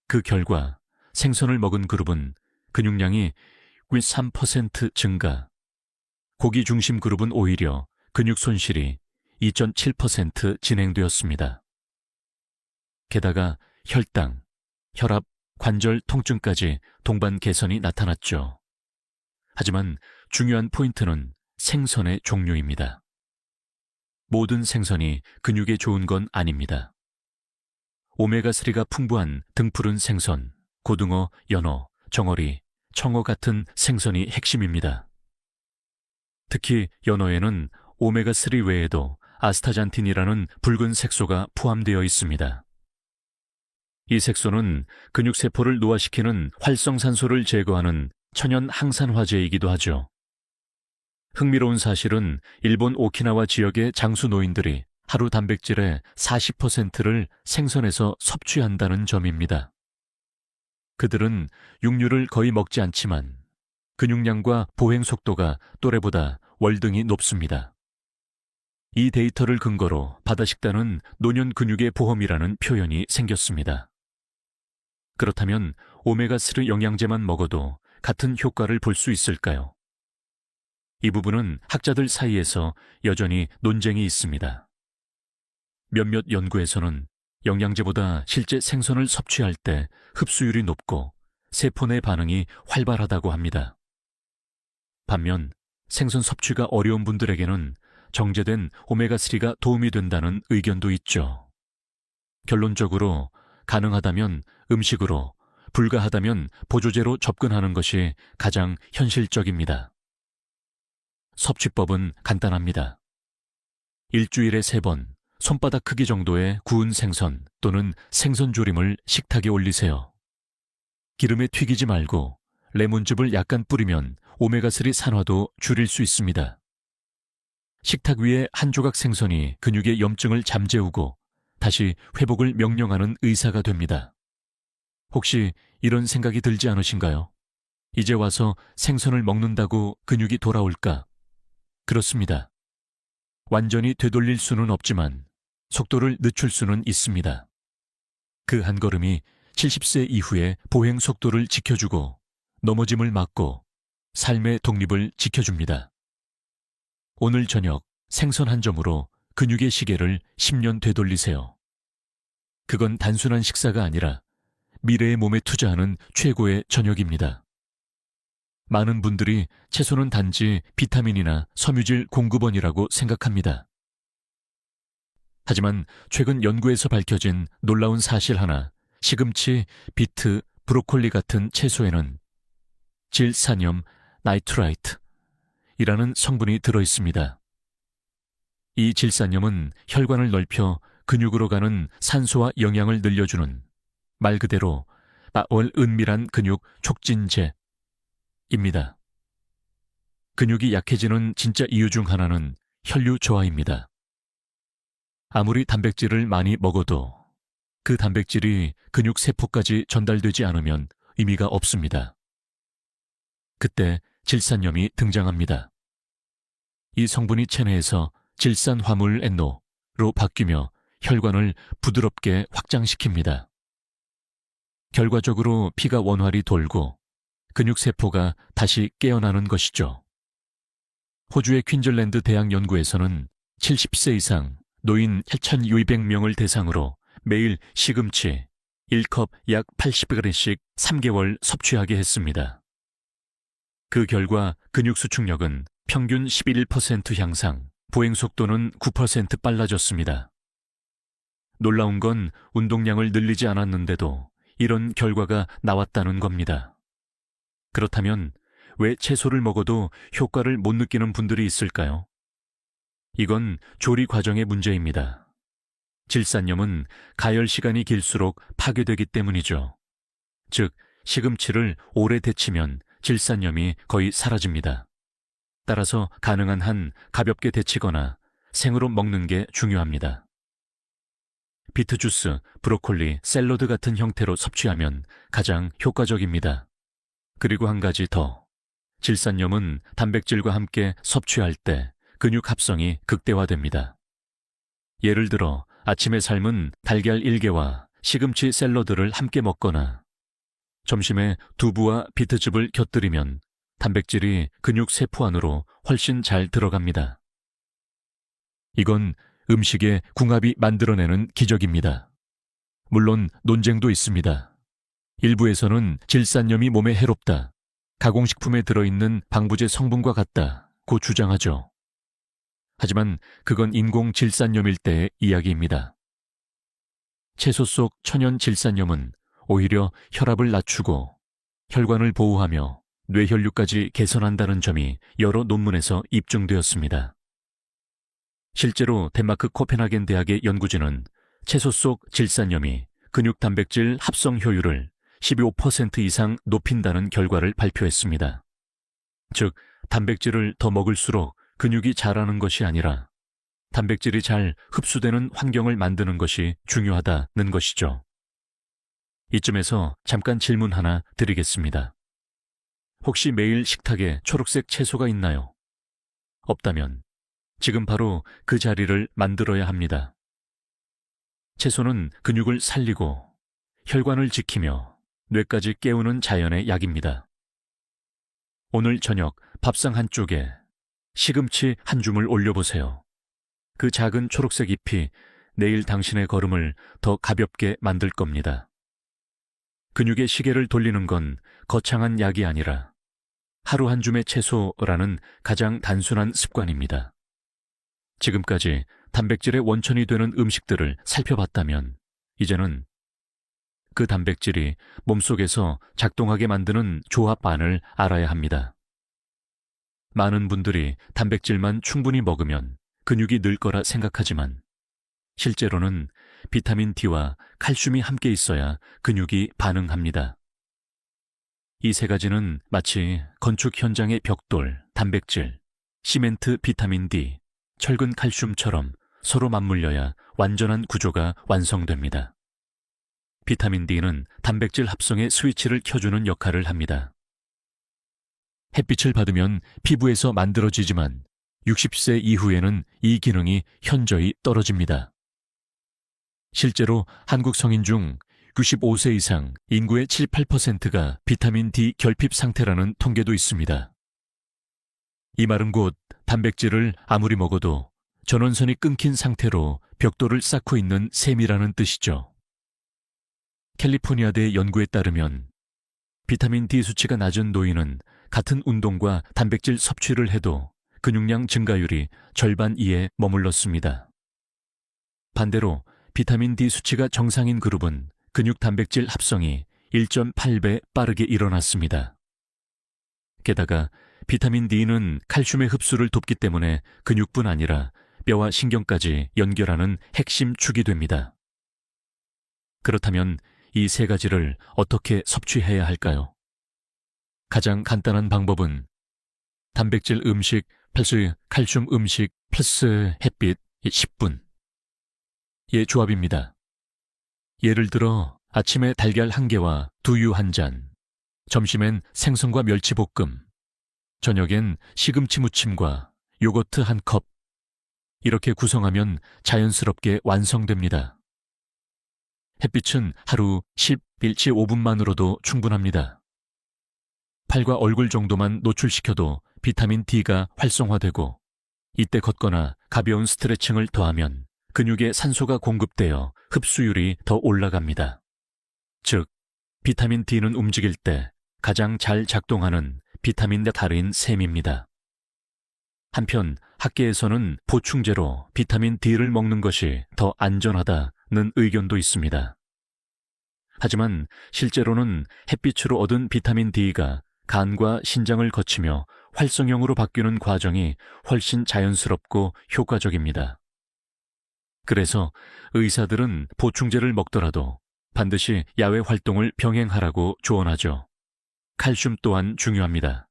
A: 그 결과 생선을 먹은 그룹은 근육량이 3% 증가, 고기 중심 그룹은 오히려 근육 손실이 2.7% 진행되었습니다. 게다가 혈당, 혈압, 관절 통증까지 동반 개선이 나타났죠. 하지만 중요한 포인트는 생선의 종류입니다. 모든 생선이 근육에 좋은 건 아닙니다. 오메가3가 풍부한 등푸른 생선, 고등어, 연어, 정어리, 청어 같은 생선이 핵심입니다. 특히 연어에는 오메가3 외에도 아스타잔틴이라는 붉은 색소가 포함되어 있습니다. 이 색소는 근육세포를 노화시키는 활성산소를 제거하는 천연 항산화제이기도 하죠. 흥미로운 사실은 일본 오키나와 지역의 장수 노인들이 하루 단백질의 40%를 생선에서 섭취한다는 점입니다. 그들은 육류를 거의 먹지 않지만 근육량과 보행 속도가 또래보다 월등히 높습니다. 이 데이터를 근거로 바다식단은 노년 근육의 보험이라는 표현이 생겼습니다. 그렇다면 오메가3 영양제만 먹어도 같은 효과를 볼 수 있을까요? 이 부분은 학자들 사이에서 여전히 논쟁이 있습니다. 몇몇 연구에서는 영양제보다 실제 생선을 섭취할 때 흡수율이 높고 세포 내 반응이 활발하다고 합니다. 반면 생선 섭취가 어려운 분들에게는 정제된 오메가3가 도움이 된다는 의견도 있죠. 결론적으로 가능하다면 음식으로, 불가하다면 보조제로 접근하는 것이 가장 현실적입니다. 섭취법은 간단합니다. 일주일에 3번, 손바닥 크기 정도의 구운 생선 또는 생선 조림을 식탁에 올리세요. 기름에 튀기지 말고 레몬즙을 약간 뿌리면 오메가3 산화도 줄일 수 있습니다. 식탁 위에 한 조각 생선이 근육의 염증을 잠재우고 다시 회복을 명령하는 의사가 됩니다. 혹시 이런 생각이 들지 않으신가요? 이제 와서 생선을 먹는다고 근육이 돌아올까? 그렇습니다. 완전히 되돌릴 수는 없지만 속도를 늦출 수는 있습니다. 그 한 걸음이 70세 이후에 보행 속도를 지켜주고 넘어짐을 막고 삶의 독립을 지켜줍니다. 오늘 저녁 생선 한 점으로 근육의 시계를 10년 되돌리세요. 그건 단순한 식사가 아니라 미래의 몸에 투자하는 최고의 저녁입니다. 많은 분들이 채소는 단지 비타민이나 섬유질 공급원이라고 생각합니다. 하지만 최근 연구에서 밝혀진 놀라운 사실 하나, 시금치, 비트, 브로콜리 같은 채소에는 질산염 나이트라이트이라는 성분이 들어있습니다. 이 질산염은 혈관을 넓혀 근육으로 가는 산소와 영양을 늘려주는 말 그대로 은밀한 근육 촉진제입니다. 근육이 약해지는 진짜 이유 중 하나는 혈류 저하입니다. 아무리 단백질을 많이 먹어도 그 단백질이 근육 세포까지 전달되지 않으면 의미가 없습니다. 그때 질산염이 등장합니다. 이 성분이 체내에서 질산화물 NO로 바뀌며 혈관을 부드럽게 확장시킵니다. 결과적으로 피가 원활히 돌고 근육세포가 다시 깨어나는 것이죠. 호주의 퀸즐랜드 대학 연구에서는 70세 이상 노인 1,200명을 대상으로 매일 시금치 1컵 약 80g씩 3개월 섭취하게 했습니다. 그 결과 근육 수축력은 평균 11% 향상, 보행 속도는 9% 빨라졌습니다. 놀라운 건 운동량을 늘리지 않았는데도 이런 결과가 나왔다는 겁니다. 그렇다면 왜 채소를 먹어도 효과를 못 느끼는 분들이 있을까요? 이건 조리 과정의 문제입니다. 질산염은 가열 시간이 길수록 파괴되기 때문이죠. 즉, 시금치를 오래 데치면 질산염이 거의 사라집니다. 따라서 가능한 한 가볍게 데치거나 생으로 먹는 게 중요합니다. 비트 주스, 브로콜리, 샐러드 같은 형태로 섭취하면 가장 효과적입니다. 그리고 한 가지 더. 질산염은 단백질과 함께 섭취할 때 근육 합성이 극대화됩니다. 예를 들어 아침에 삶은 달걀 1개와 시금치 샐러드를 함께 먹거나 점심에 두부와 비트즙을 곁들이면 단백질이 근육 세포 안으로 훨씬 잘 들어갑니다. 이건 음식의 궁합이 만들어내는 기적입니다. 물론 논쟁도 있습니다. 일부에서는 질산염이 몸에 해롭다, 가공식품에 들어있는 방부제 성분과 같다고 주장하죠. 하지만 그건 인공 질산염일 때의 이야기입니다. 채소 속 천연 질산염은 오히려 혈압을 낮추고 혈관을 보호하며 뇌혈류까지 개선한다는 점이 여러 논문에서 입증되었습니다. 실제로 덴마크 코펜하겐 대학의 연구진은 채소 속 질산염이 근육 단백질 합성 효율을 12% 이상 높인다는 결과를 발표했습니다. 즉, 단백질을 더 먹을수록 근육이 자라는 것이 아니라 단백질이 잘 흡수되는 환경을 만드는 것이 중요하다는 것이죠. 이쯤에서 잠깐 질문 하나 드리겠습니다. 혹시 매일 식탁에 초록색 채소가 있나요? 없다면 지금 바로 그 자리를 만들어야 합니다. 채소는 근육을 살리고 혈관을 지키며 뇌까지 깨우는 자연의 약입니다. 오늘 저녁 밥상 한쪽에 시금치 한 줌을 올려보세요. 그 작은 초록색 잎이 내일 당신의 걸음을 더 가볍게 만들 겁니다. 근육의 시계를 돌리는 건 거창한 약이 아니라 하루 한 줌의 채소라는 가장 단순한 습관입니다. 지금까지 단백질의 원천이 되는 음식들을 살펴봤다면 이제는 그 단백질이 몸속에서 작동하게 만드는 조합반을 알아야 합니다. 많은 분들이 단백질만 충분히 먹으면 근육이 늘 거라 생각하지만 실제로는 비타민 D와 칼슘이 함께 있어야 근육이 반응합니다. 이 세 가지는 마치 건축 현장의 벽돌, 단백질, 시멘트 비타민 D, 철근 칼슘처럼 서로 맞물려야 완전한 구조가 완성됩니다. 비타민 D는 단백질 합성의 스위치를 켜주는 역할을 합니다. 햇빛을 받으면 피부에서 만들어지지만 60세 이후에는 이 기능이 현저히 떨어집니다. 실제로 한국 성인 중 95세 이상 인구의 7, 8%가 비타민 D 결핍 상태라는 통계도 있습니다. 이 말은 곧 단백질을 아무리 먹어도 전원선이 끊긴 상태로 벽돌을 쌓고 있는 셈이라는 뜻이죠. 캘리포니아대 연구에 따르면 비타민 D 수치가 낮은 노인은 같은 운동과 단백질 섭취를 해도 근육량 증가율이 절반 이에 머물렀습니다. 반대로 비타민 D 수치가 정상인 그룹은 근육 단백질 합성이 1.8배 빠르게 일어났습니다. 게다가 비타민 D는 칼슘의 흡수를 돕기 때문에 근육뿐 아니라 뼈와 신경까지 연결하는 핵심 축이 됩니다. 그렇다면 이 세 가지를 어떻게 섭취해야 할까요? 가장 간단한 방법은 단백질 음식 플러스 칼슘 음식 플러스 햇빛 10분의 조합입니다. 예를 들어 아침에 달걀 1개와 두유 1잔, 점심엔 생선과 멸치볶음, 저녁엔 시금치 무침과 요거트 1컵, 이렇게 구성하면 자연스럽게 완성됩니다. 햇빛은 하루 10일치 5분만으로도 충분합니다. 팔과 얼굴 정도만 노출시켜도 비타민 D가 활성화되고 이때 걷거나 가벼운 스트레칭을 더하면 근육에 산소가 공급되어 흡수율이 더 올라갑니다. 즉, 비타민 D는 움직일 때 가장 잘 작동하는 비타민의 달인 셈입니다. 한편 학계에서는 보충제로 비타민 D를 먹는 것이 더 안전하다는 의견도 있습니다. 하지만 실제로는 햇빛으로 얻은 비타민 D가 간과 신장을 거치며 활성형으로 바뀌는 과정이 훨씬 자연스럽고 효과적입니다. 그래서 의사들은 보충제를 먹더라도 반드시 야외 활동을 병행하라고 조언하죠. 칼슘 또한 중요합니다.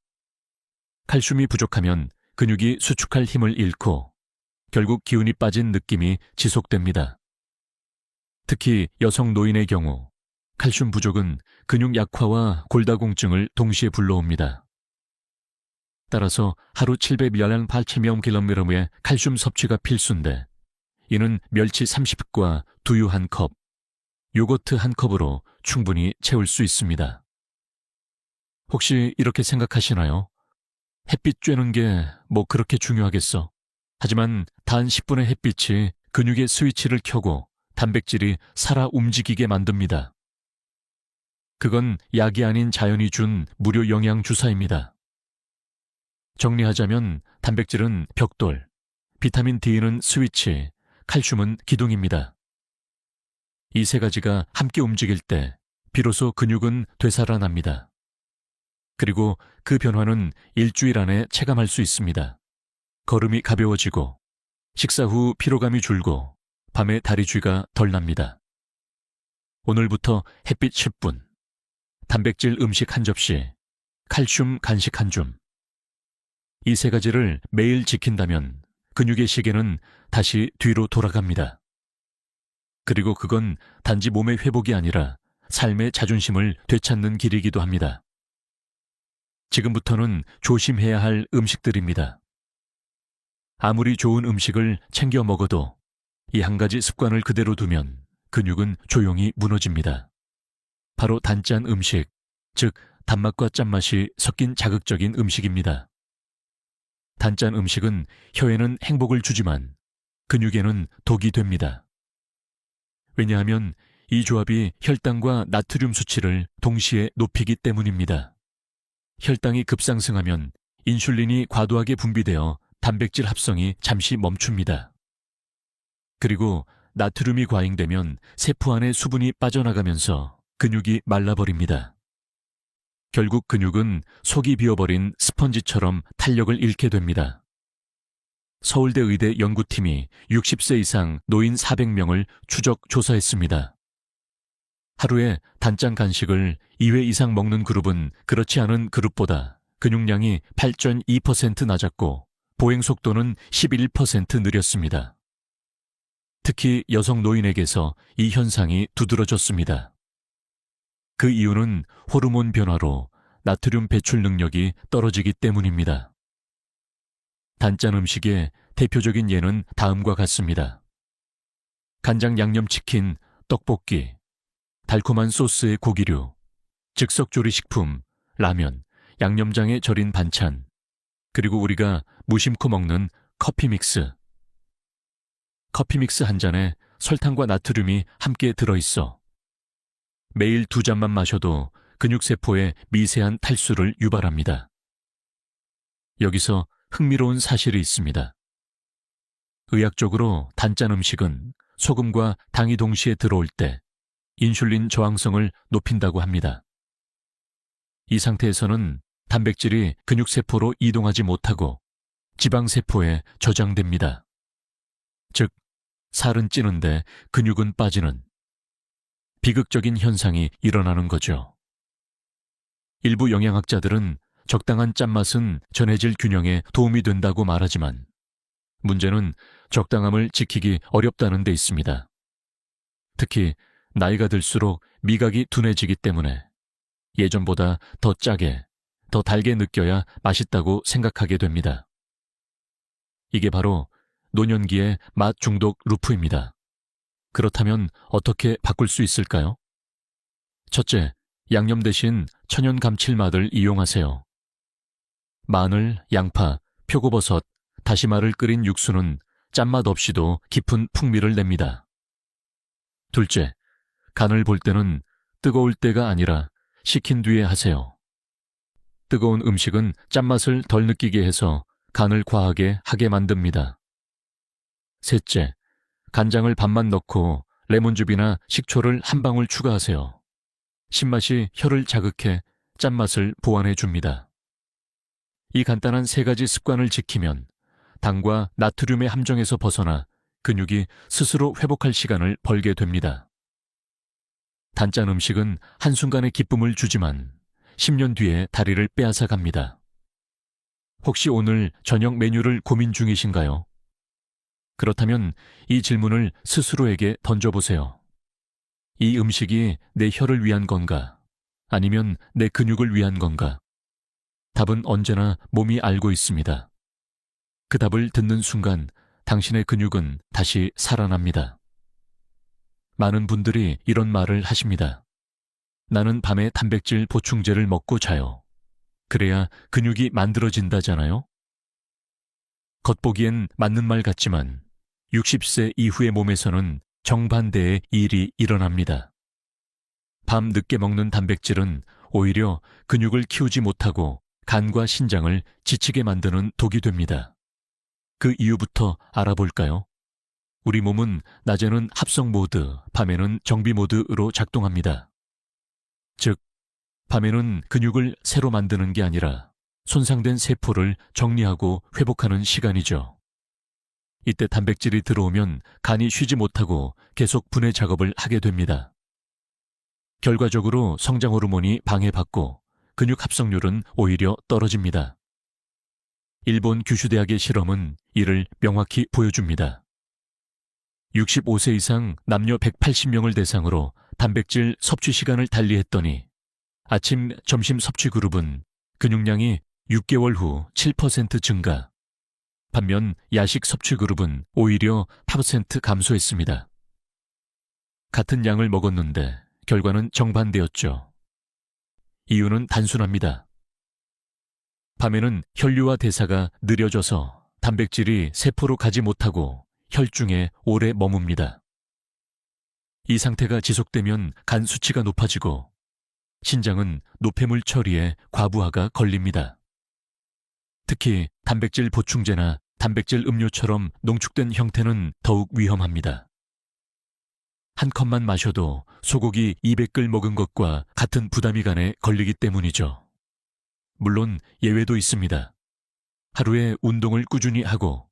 A: 칼슘이 부족하면 근육이 수축할 힘을 잃고 결국 기운이 빠진 느낌이 지속됩니다. 특히 여성 노인의 경우 칼슘 부족은 근육 약화와 골다공증을 동시에 불러옵니다. 따라서 하루 700mg/8,000mg의 칼슘 섭취가 필수인데 이는 멸치 30과 두유 1컵, 요거트 1컵으로 충분히 채울 수 있습니다. 혹시 이렇게 생각하시나요? 햇빛 쬐는 게 뭐 그렇게 중요하겠어? 하지만 단 10분의 햇빛이 근육의 스위치를 켜고 단백질이 살아 움직이게 만듭니다. 그건 약이 아닌 자연이 준 무료 영양 주사입니다. 정리하자면 단백질은 벽돌, 비타민 D는 스위치, 칼슘은 기둥입니다. 이 세 가지가 함께 움직일 때 비로소 근육은 되살아납니다. 그리고 그 변화는 일주일 안에 체감할 수 있습니다. 걸음이 가벼워지고 식사 후 피로감이 줄고 밤에 다리 쥐가 덜 납니다. 오늘부터 햇빛 10분, 단백질 음식 1접시, 칼슘 간식 1줌. 이 세 가지를 매일 지킨다면 근육의 시계는 다시 뒤로 돌아갑니다. 그리고 그건 단지 몸의 회복이 아니라 삶의 자존심을 되찾는 길이기도 합니다. 지금부터는 조심해야 할 음식들입니다. 아무리 좋은 음식을 챙겨 먹어도 이 한 가지 습관을 그대로 두면 근육은 조용히 무너집니다. 바로 단짠 음식, 즉 단맛과 짠맛이 섞인 자극적인 음식입니다. 단짠 음식은 혀에는 행복을 주지만 근육에는 독이 됩니다. 왜냐하면 이 조합이 혈당과 나트륨 수치를 동시에 높이기 때문입니다. 혈당이 급상승하면 인슐린이 과도하게 분비되어 단백질 합성이 잠시 멈춥니다. 그리고 나트륨이 과잉되면 세포 안에 수분이 빠져나가면서 근육이 말라버립니다. 결국 근육은 속이 비어버린 스펀지처럼 탄력을 잃게 됩니다. 서울대 의대 연구팀이 60세 이상 노인 400명을 추적 조사했습니다. 하루에 단짠 간식을 2회 이상 먹는 그룹은 그렇지 않은 그룹보다 근육량이 8.2% 낮았고 보행 속도는 11% 느렸습니다. 특히 여성 노인에게서 이 현상이 두드러졌습니다. 그 이유는 호르몬 변화로 나트륨 배출 능력이 떨어지기 때문입니다. 단짠 음식의 대표적인 예는 다음과 같습니다. 간장 양념치킨, 떡볶이, 달콤한 소스의 고기류, 즉석조리식품, 라면, 양념장에 절인 반찬, 그리고 우리가 무심코 먹는 커피 믹스. 커피 믹스 한 잔에 설탕과 나트륨이 함께 들어있어 매일 2잔만 마셔도 근육세포에 미세한 탈수를 유발합니다. 여기서 흥미로운 사실이 있습니다. 의학적으로 단짠 음식은 소금과 당이 동시에 들어올 때 인슐린 저항성을 높인다고 합니다. 이 상태에서는 단백질이 근육세포로 이동하지 못하고 지방세포에 저장됩니다. 즉, 살은 찌는데 근육은 빠지는 비극적인 현상이 일어나는 거죠. 일부 영양학자들은 적당한 짠맛은 전해질 균형에 도움이 된다고 말하지만 문제는 적당함을 지키기 어렵다는 데 있습니다. 특히 나이가 들수록 미각이 둔해지기 때문에 예전보다 더 짜게, 더 달게 느껴야 맛있다고 생각하게 됩니다. 이게 바로 노년기의 맛 중독 루프입니다. 그렇다면 어떻게 바꿀 수 있을까요? 첫째, 양념 대신 천연 감칠맛을 이용하세요. 마늘, 양파, 표고버섯, 다시마를 끓인 육수는 짠맛 없이도 깊은 풍미를 냅니다. 둘째, 간을 볼 때는 뜨거울 때가 아니라 식힌 뒤에 하세요. 뜨거운 음식은 짠맛을 덜 느끼게 해서 간을 과하게 하게 만듭니다. 셋째, 간장을 반만 넣고 레몬즙이나 식초를 한 방울 추가하세요. 신맛이 혀를 자극해 짠맛을 보완해 줍니다. 이 간단한 3가지 습관을 지키면 당과 나트륨의 함정에서 벗어나 근육이 스스로 회복할 시간을 벌게 됩니다. 단짠 음식은 한순간의 기쁨을 주지만 10년 뒤에 다리를 빼앗아 갑니다. 혹시 오늘 저녁 메뉴를 고민 중이신가요? 그렇다면 이 질문을 스스로에게 던져보세요. 이 음식이 내 혀를 위한 건가? 아니면 내 근육을 위한 건가? 답은 언제나 몸이 알고 있습니다. 그 답을 듣는 순간 당신의 근육은 다시 살아납니다. 많은 분들이 이런 말을 하십니다. 나는 밤에 단백질 보충제를 먹고 자요. 그래야 근육이 만들어진다잖아요. 겉보기엔 맞는 말 같지만 60세 이후의 몸에서는 정반대의 일이 일어납니다. 밤 늦게 먹는 단백질은 오히려 근육을 키우지 못하고 간과 신장을 지치게 만드는 독이 됩니다. 그 이유부터 알아볼까요? 우리 몸은 낮에는 합성 모드, 밤에는 정비 모드로 작동합니다. 즉, 밤에는 근육을 새로 만드는 게 아니라 손상된 세포를 정리하고 회복하는 시간이죠. 이때 단백질이 들어오면 간이 쉬지 못하고 계속 분해 작업을 하게 됩니다. 결과적으로 성장 호르몬이 방해받고 근육 합성률은 오히려 떨어집니다. 일본 규슈대학의 실험은 이를 명확히 보여줍니다. 65세 이상 남녀 180명을 대상으로 단백질 섭취 시간을 달리했더니 아침, 점심 섭취 그룹은 근육량이 6개월 후 7% 증가, 반면 야식 섭취 그룹은 오히려 8% 감소했습니다. 같은 양을 먹었는데 결과는 정반대였죠. 이유는 단순합니다. 밤에는 혈류와 대사가 느려져서 단백질이 세포로 가지 못하고 혈중에 오래 머뭅니다. 이 상태가 지속되면 간 수치가 높아지고 신장은 노폐물 처리에 과부하가 걸립니다. 특히 단백질 보충제나 단백질 음료처럼 농축된 형태는 더욱 위험합니다. 한 컵만 마셔도 소고기 200글 먹은 것과 같은 부담이 간에 걸리기 때문이죠. 물론 예외도 있습니다. 하루에 운동을 꾸준히 하고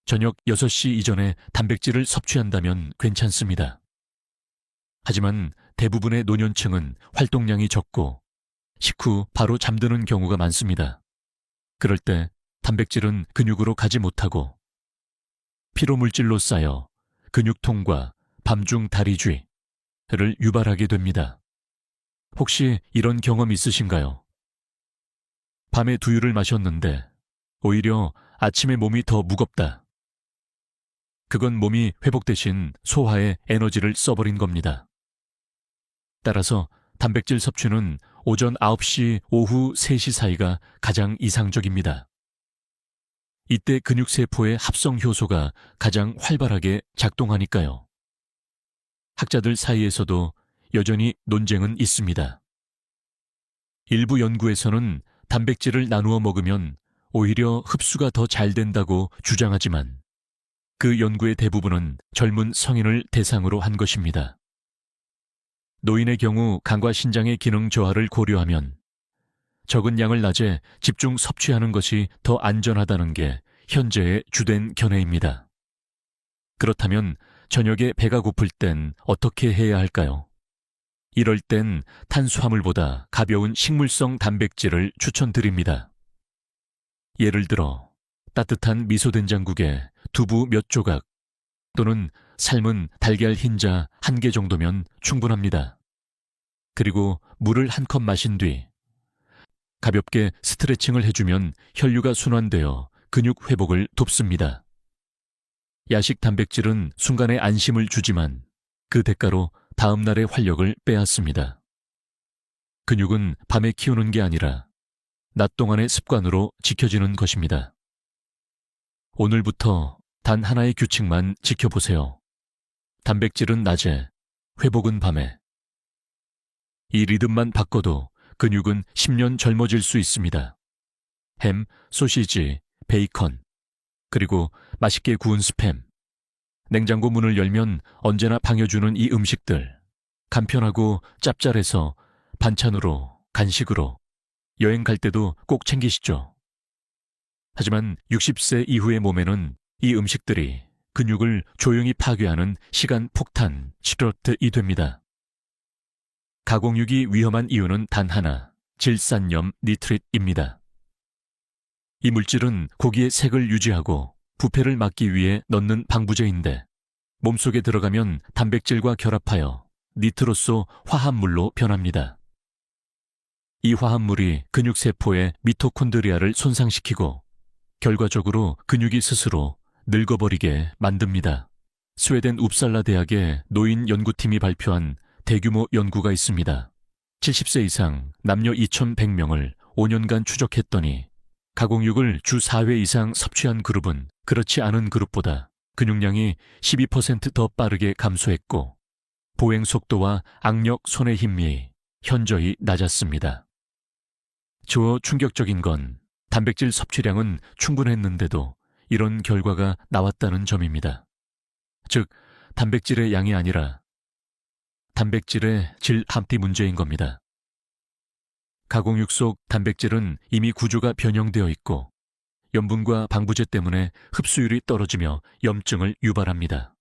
A: 저녁 6시 이전에 단백질을 섭취한다면 괜찮습니다. 하지만 대부분의 노년층은 활동량이 적고 식후 바로 잠드는 경우가 많습니다. 그럴 때 단백질은 근육으로 가지 못하고 피로물질로 쌓여 근육통과 밤중 다리쥐를 유발하게 됩니다. 혹시 이런 경험 있으신가요? 밤에 두유를 마셨는데 오히려 아침에 몸이 더 무겁다. 그건 몸이 회복 대신 소화에 에너지를 써버린 겁니다. 따라서 단백질 섭취는 오전 9시, 오후 3시 사이가 가장 이상적입니다. 이때 근육세포의 합성 효소가 가장 활발하게 작동하니까요. 학자들 사이에서도 여전히 논쟁은 있습니다. 일부 연구에서는 단백질을 나누어 먹으면 오히려 흡수가 더 잘 된다고 주장하지만 그 연구의 대부분은 젊은 성인을 대상으로 한 것입니다. 노인의 경우 간과 신장의 기능 저하를 고려하면 적은 양을 낮에 집중 섭취하는 것이 더 안전하다는 게 현재의 주된 견해입니다. 그렇다면 저녁에 배가 고플 땐 어떻게 해야 할까요? 이럴 땐 탄수화물보다 가벼운 식물성 단백질을 추천드립니다. 예를 들어 따뜻한 미소된장국에 두부 몇 조각 또는 삶은 달걀 흰자 1개 정도면 충분합니다. 그리고 물을 1컵 마신 뒤 가볍게 스트레칭을 해주면 혈류가 순환되어 근육 회복을 돕습니다. 야식 단백질은 순간의 안심을 주지만 그 대가로 다음 날의 활력을 빼앗습니다. 근육은 밤에 키우는 게 아니라 낮 동안의 습관으로 지켜지는 것입니다. 오늘부터 단 하나의 규칙만 지켜보세요. 단백질은 낮에, 회복은 밤에. 이 리듬만 바꿔도 근육은 10년 젊어질 수 있습니다. 햄, 소시지, 베이컨, 그리고 맛있게 구운 스팸. 냉장고 문을 열면 언제나 반겨주는 이 음식들. 간편하고 짭짤해서 반찬으로, 간식으로, 여행 갈 때도 꼭 챙기시죠. 하지만 60세 이후의 몸에는 이 음식들이 근육을 조용히 파괴하는 시간 폭탄, 스트레스이 됩니다. 가공육이 위험한 이유는 단 하나, 질산염 니트릿입니다. 이 물질은 고기의 색을 유지하고 부패를 막기 위해 넣는 방부제인데 몸속에 들어가면 단백질과 결합하여 니트로소 화합물로 변합니다. 이 화합물이 근육세포의 미토콘드리아를 손상시키고 결과적으로 근육이 스스로 늙어버리게 만듭니다. 스웨덴 웁살라 대학의 노인 연구팀이 발표한 대규모 연구가 있습니다. 70세 이상 남녀 2,100명을 5년간 추적했더니 가공육을 주 4회 이상 섭취한 그룹은 그렇지 않은 그룹보다 근육량이 12% 더 빠르게 감소했고 보행 속도와 악력 손의 힘이 현저히 낮았습니다. 저 충격적인 건 단백질 섭취량은 충분했는데도 이런 결과가 나왔다는 점입니다. 즉, 단백질의 양이 아니라 단백질의 질 함대 문제인 겁니다. 가공육 속 단백질은 이미 구조가 변형되어 있고 염분과 방부제 때문에 흡수율이 떨어지며 염증을 유발합니다.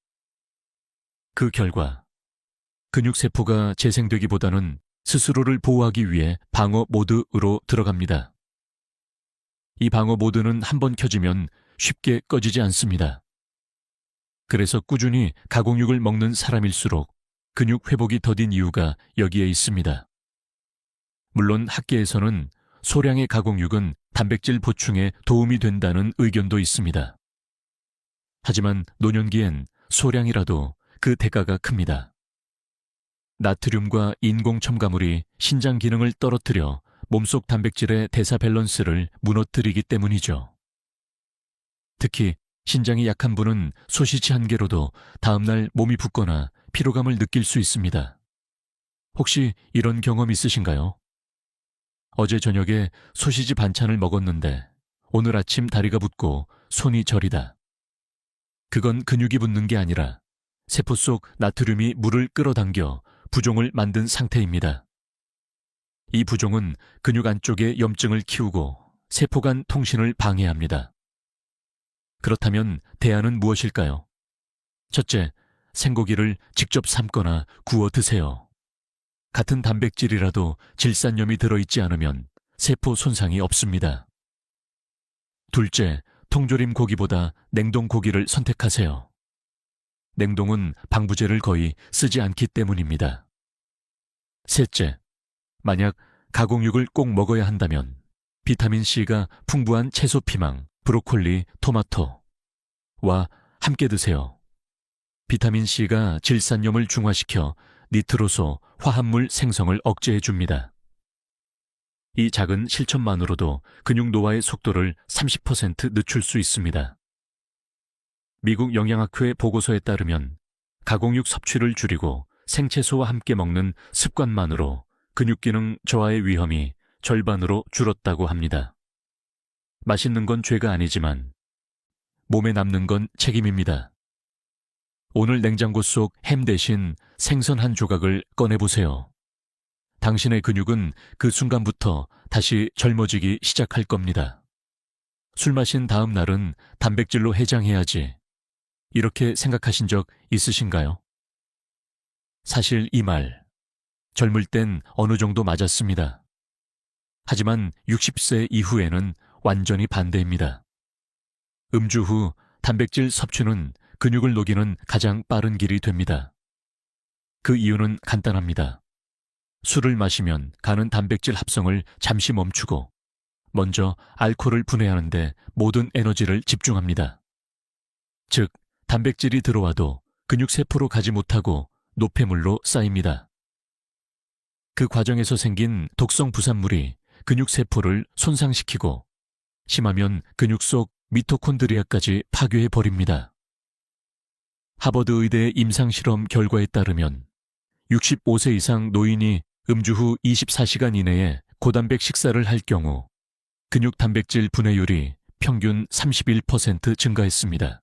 A: 그 결과 근육세포가 재생되기보다는 스스로를 보호하기 위해 방어 모드로 들어갑니다. 이 방어 모드는 한번 켜지면 쉽게 꺼지지 않습니다. 그래서 꾸준히 가공육을 먹는 사람일수록 근육 회복이 더딘 이유가 여기에 있습니다. 물론 학계에서는 소량의 가공육은 단백질 보충에 도움이 된다는 의견도 있습니다. 하지만 노년기엔 소량이라도 그 대가가 큽니다. 나트륨과 인공 첨가물이 신장 기능을 떨어뜨려 몸속 단백질의 대사 밸런스를 무너뜨리기 때문이죠. 특히 신장이 약한 분은 소시지 한 개로도 다음날 몸이 붓거나 피로감을 느낄 수 있습니다. 혹시 이런 경험 있으신가요? 어제 저녁에 소시지 반찬을 먹었는데 오늘 아침 다리가 붓고 손이 저리다. 그건 근육이 붓는 게 아니라 세포 속 나트륨이 물을 끌어당겨 부종을 만든 상태입니다. 이 부종은 근육 안쪽에 염증을 키우고 세포 간 통신을 방해합니다. 그렇다면 대안은 무엇일까요? 첫째, 생고기를 직접 삶거나 구워 드세요. 같은 단백질이라도 질산염이 들어있지 않으면 세포 손상이 없습니다. 둘째, 통조림 고기보다 냉동 고기를 선택하세요. 냉동은 방부제를 거의 쓰지 않기 때문입니다. 셋째, 만약 가공육을 꼭 먹어야 한다면 비타민C가 풍부한 채소 피망, 브로콜리, 토마토와 함께 드세요. 비타민C가 질산염을 중화시켜 니트로소, 화합물 생성을 억제해 줍니다. 이 작은 실천만으로도 근육 노화의 속도를 30% 늦출 수 있습니다. 미국 영양학회 보고서에 따르면 가공육 섭취를 줄이고 생채소와 함께 먹는 습관만으로 근육 기능 저하의 위험이 절반으로 줄었다고 합니다. 맛있는 건 죄가 아니지만 몸에 남는 건 책임입니다. 오늘 냉장고 속 햄 대신 생선 한 조각을 꺼내보세요. 당신의 근육은 그 순간부터 다시 젊어지기 시작할 겁니다. 술 마신 다음 날은 단백질로 해장해야지. 이렇게 생각하신 적 있으신가요? 사실 이 말, 젊을 땐 어느 정도 맞았습니다. 하지만 60세 이후에는 완전히 반대입니다. 음주 후 단백질 섭취는 근육을 녹이는 가장 빠른 길이 됩니다. 그 이유는 간단합니다. 술을 마시면 간은 단백질 합성을 잠시 멈추고 먼저 알코올을 분해하는데 모든 에너지를 집중합니다. 즉, 단백질이 들어와도 근육세포로 가지 못하고 노폐물로 쌓입니다. 그 과정에서 생긴 독성 부산물이 근육세포를 손상시키고 심하면 근육 속 미토콘드리아까지 파괴해버립니다. 하버드 의대 임상실험 결과에 따르면 65세 이상 노인이 음주 후 24시간 이내에 고단백 식사를 할 경우 근육 단백질 분해율이 평균 31% 증가했습니다.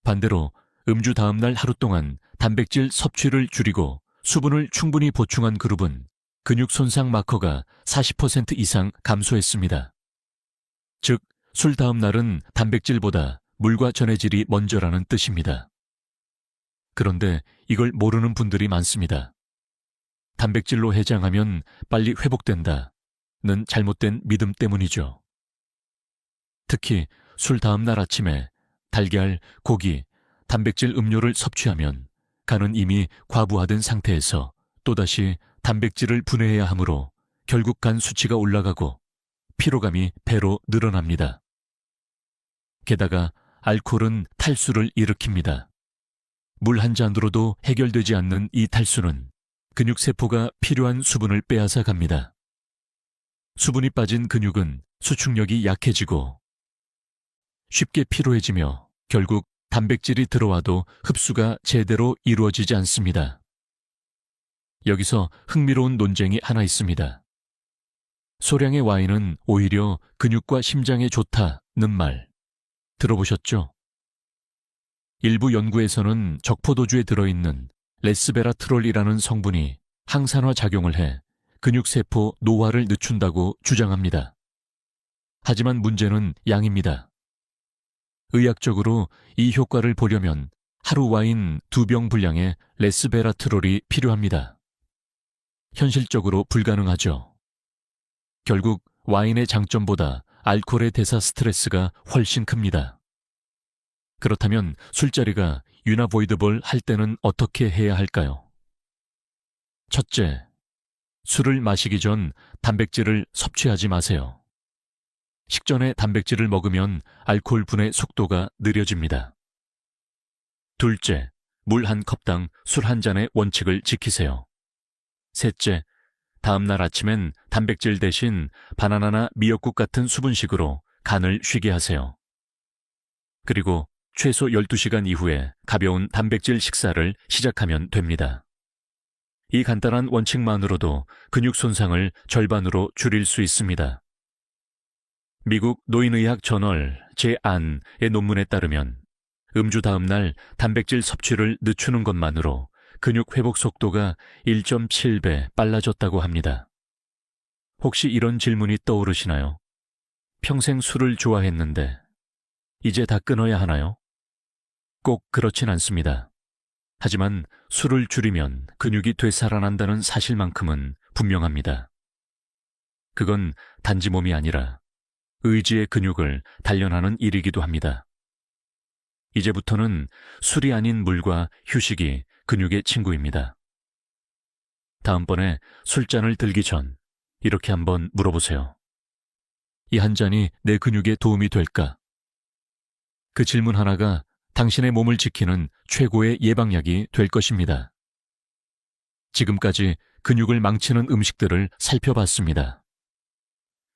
A: 반대로 음주 다음 날 하루 동안 단백질 섭취를 줄이고 수분을 충분히 보충한 그룹은 근육 손상 마커가 40% 이상 감소했습니다. 즉, 술 다음 날은 단백질보다 물과 전해질이 먼저라는 뜻입니다. 그런데 이걸 모르는 분들이 많습니다. 단백질로 해장하면 빨리 회복된다는 잘못된 믿음 때문이죠. 특히 술 다음 날 아침에 달걀, 고기, 단백질 음료를 섭취하면 간은 이미 과부하된 상태에서 또다시 단백질을 분해해야 하므로 결국 간 수치가 올라가고 피로감이 배로 늘어납니다. 게다가 알코올은 탈수를 일으킵니다. 물 한 잔으로도 해결되지 않는 이 탈수는 근육세포가 필요한 수분을 빼앗아 갑니다. 수분이 빠진 근육은 수축력이 약해지고 쉽게 피로해지며 결국 단백질이 들어와도 흡수가 제대로 이루어지지 않습니다. 여기서 흥미로운 논쟁이 하나 있습니다. 소량의 와인은 오히려 근육과 심장에 좋다는 말 들어보셨죠? 일부 연구에서는 적포도주에 들어있는 레스베라트롤이라는 성분이 항산화 작용을 해 근육세포 노화를 늦춘다고 주장합니다. 하지만 문제는 양입니다. 의학적으로 이 효과를 보려면 하루 와인 2병 분량의 레스베라트롤이 필요합니다. 현실적으로 불가능하죠. 결국 와인의 장점보다 알코올의 대사 스트레스가 훨씬 큽니다. 그렇다면 술자리가 유나보이드볼 할 때는 어떻게 해야 할까요? 첫째, 술을 마시기 전 단백질을 섭취하지 마세요. 식전에 단백질을 먹으면 알코올 분해 속도가 느려집니다. 둘째, 물 한 컵당 술 한 잔의 원칙을 지키세요. 셋째, 다음날 아침엔 단백질 대신 바나나나 미역국 같은 수분식으로 간을 쉬게 하세요. 그리고 최소 12시간 이후에 가벼운 단백질 식사를 시작하면 됩니다. 이 간단한 원칙만으로도 근육 손상을 절반으로 줄일 수 있습니다. 미국 노인의학 저널 제.안의 논문에 따르면 음주 다음 날 단백질 섭취를 늦추는 것만으로 근육 회복 속도가 1.7배 빨라졌다고 합니다. 혹시 이런 질문이 떠오르시나요? 평생 술을 좋아했는데 이제 다 끊어야 하나요? 꼭 그렇진 않습니다. 하지만 술을 줄이면 근육이 되살아난다는 사실만큼은 분명합니다. 그건 단지 몸이 아니라 의지의 근육을 단련하는 일이기도 합니다. 이제부터는 술이 아닌 물과 휴식이 근육의 친구입니다. 다음번에 술잔을 들기 전 이렇게 한번 물어보세요. 이 한 잔이 내 근육에 도움이 될까? 그 질문 하나가 당신의 몸을 지키는 최고의 예방약이 될 것입니다. 지금까지 근육을 망치는 음식들을 살펴봤습니다.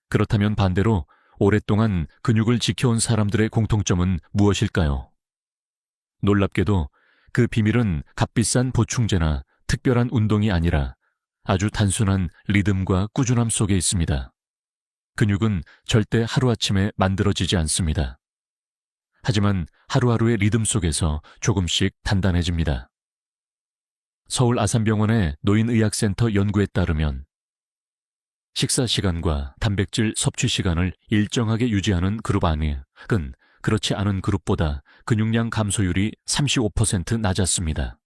A: 그렇다면 반대로 오랫동안 근육을 지켜온 사람들의 공통점은 무엇일까요? 놀랍게도 그 비밀은 값비싼 보충제나 특별한 운동이 아니라 아주 단순한 리듬과 꾸준함 속에 있습니다. 근육은 절대 하루아침에 만들어지지 않습니다. 하지만 하루하루의 리듬 속에서 조금씩 단단해집니다. 서울 아산병원의 노인의학센터 연구에 따르면 식사 시간과 단백질 섭취 시간을 일정하게 유지하는 그룹 안은 그렇지 않은 그룹보다 근육량 감소율이 35% 낮았습니다.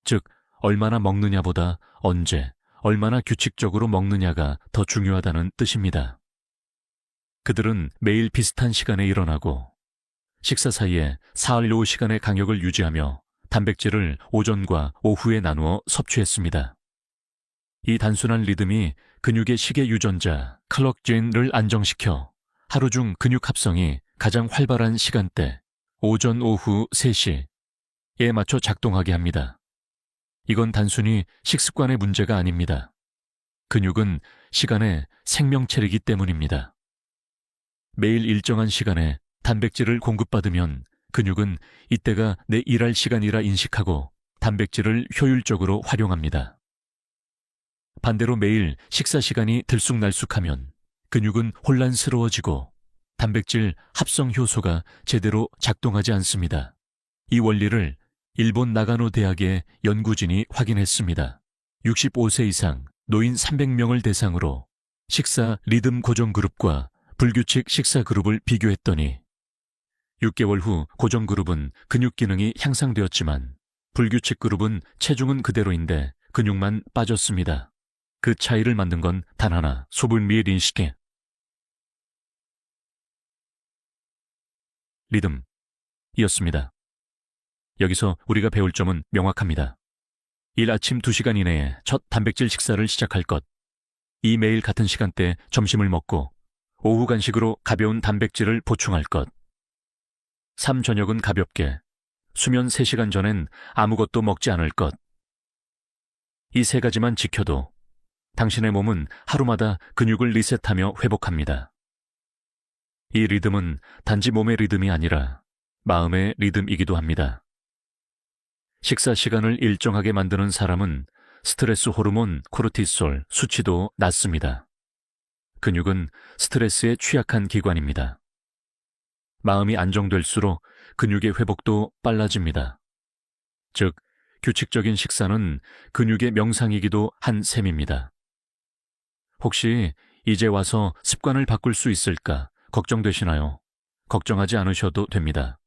A: 즉, 얼마나 먹느냐보다 언제, 얼마나 규칙적으로 먹느냐가 더 중요하다는 뜻입니다. 그들은 매일 비슷한 시간에 일어나고 식사 사이에 사흘 시간의 간격을 유지하며 단백질을 오전과 오후에 나누어 섭취했습니다. 이 단순한 리듬이 근육의 시계 유전자 클럭진을 안정시켜 하루 중 근육 합성이 가장 활발한 시간대 오전 오후 3시에 맞춰 작동하게 합니다. 이건 단순히 식습관의 문제가 아닙니다. 근육은 시간의 생명체이기 때문입니다. 매일 일정한 시간에 단백질을 공급받으면 근육은 이때가 내 일할 시간이라 인식하고 단백질을 효율적으로 활용합니다. 반대로 매일 식사 시간이 들쑥날쑥하면 근육은 혼란스러워지고 단백질 합성 효소가 제대로 작동하지 않습니다. 이 원리를 일본 나가노 대학의 연구진이 확인했습니다. 65세 이상 노인 300명을 대상으로 식사 리듬 고정 그룹과 불규칙 식사 그룹을 비교했더니 6개월 후 고정 그룹은 근육 기능이 향상되었지만 불규칙 그룹은 체중은 그대로인데 근육만 빠졌습니다. 그 차이를 만든 건 단 하나, 소분미의 인식에 리듬이었습니다. 여기서 우리가 배울 점은 명확합니다. 일 아침 2시간 이내에 첫 단백질 식사를 시작할 것, 이 매일 같은 시간대 점심을 먹고 오후 간식으로 가벼운 단백질을 보충할 것, 3 저녁은 가볍게, 수면 3시간 전엔 아무것도 먹지 않을 것. 이 3가지만 지켜도 당신의 몸은 하루마다 근육을 리셋하며 회복합니다. 이 리듬은 단지 몸의 리듬이 아니라 마음의 리듬이기도 합니다. 식사 시간을 일정하게 만드는 사람은 스트레스 호르몬 코르티솔 수치도 낮습니다. 근육은 스트레스에 취약한 기관입니다. 마음이 안정될수록 근육의 회복도 빨라집니다. 즉, 규칙적인 식사는 근육의 명상이기도 한 셈입니다. 혹시 이제 와서 습관을 바꿀 수 있을까 걱정되시나요? 걱정하지 않으셔도 됩니다.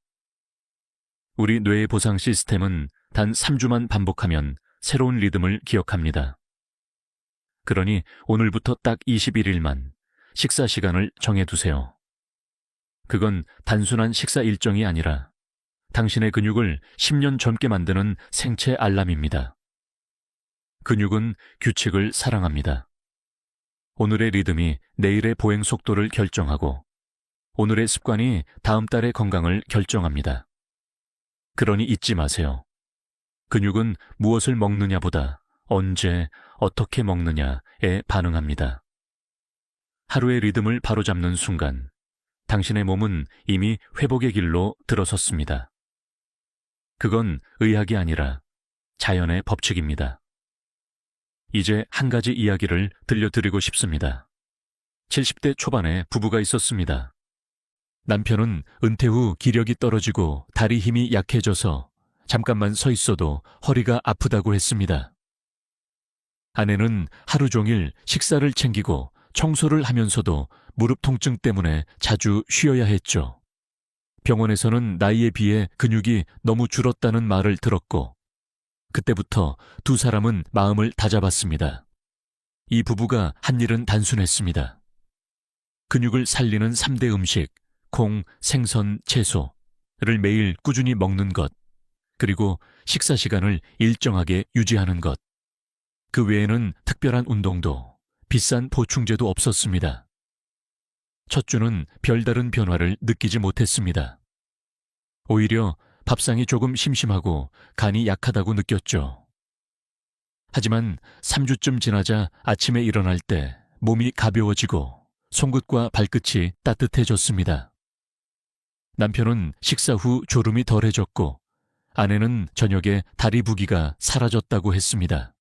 A: 우리 뇌의 보상 시스템은 단 3주만 반복하면 새로운 리듬을 기억합니다. 그러니 오늘부터 딱 21일만 식사 시간을 정해두세요. 그건 단순한 식사 일정이 아니라 당신의 근육을 10년 젊게 만드는 생체 알람입니다. 근육은 규칙을 사랑합니다. 오늘의 리듬이 내일의 보행 속도를 결정하고 오늘의 습관이 다음 달의 건강을 결정합니다. 그러니 잊지 마세요. 근육은 무엇을 먹느냐보다 언제, 어떻게 먹느냐에 반응합니다. 하루의 리듬을 바로잡는 순간 당신의 몸은 이미 회복의 길로 들어섰습니다. 그건 의학이 아니라 자연의 법칙입니다. 이제 한 가지 이야기를 들려드리고 싶습니다. 70대 초반에 부부가 있었습니다. 남편은 은퇴 후 기력이 떨어지고 다리 힘이 약해져서 잠깐만 서 있어도 허리가 아프다고 했습니다. 아내는 하루 종일 식사를 챙기고 청소를 하면서도 무릎 통증 때문에 자주 쉬어야 했죠. 병원에서는 나이에 비해 근육이 너무 줄었다는 말을 들었고 그때부터 두 사람은 마음을 다잡았습니다. 이 부부가 한 일은 단순했습니다. 근육을 살리는 3대 음식, 콩, 생선, 채소를 매일 꾸준히 먹는 것, 그리고 식사 시간을 일정하게 유지하는 것. 그 외에는 특별한 운동도, 비싼 보충제도 없었습니다. 첫 주는 별다른 변화를 느끼지 못했습니다. 오히려 밥상이 조금 심심하고 간이 약하다고 느꼈죠. 하지만 3주쯤 지나자 아침에 일어날 때 몸이 가벼워지고 손끝과 발끝이 따뜻해졌습니다. 남편은 식사 후 졸음이 덜해졌고 아내는 저녁에 다리 부기가 사라졌다고 했습니다.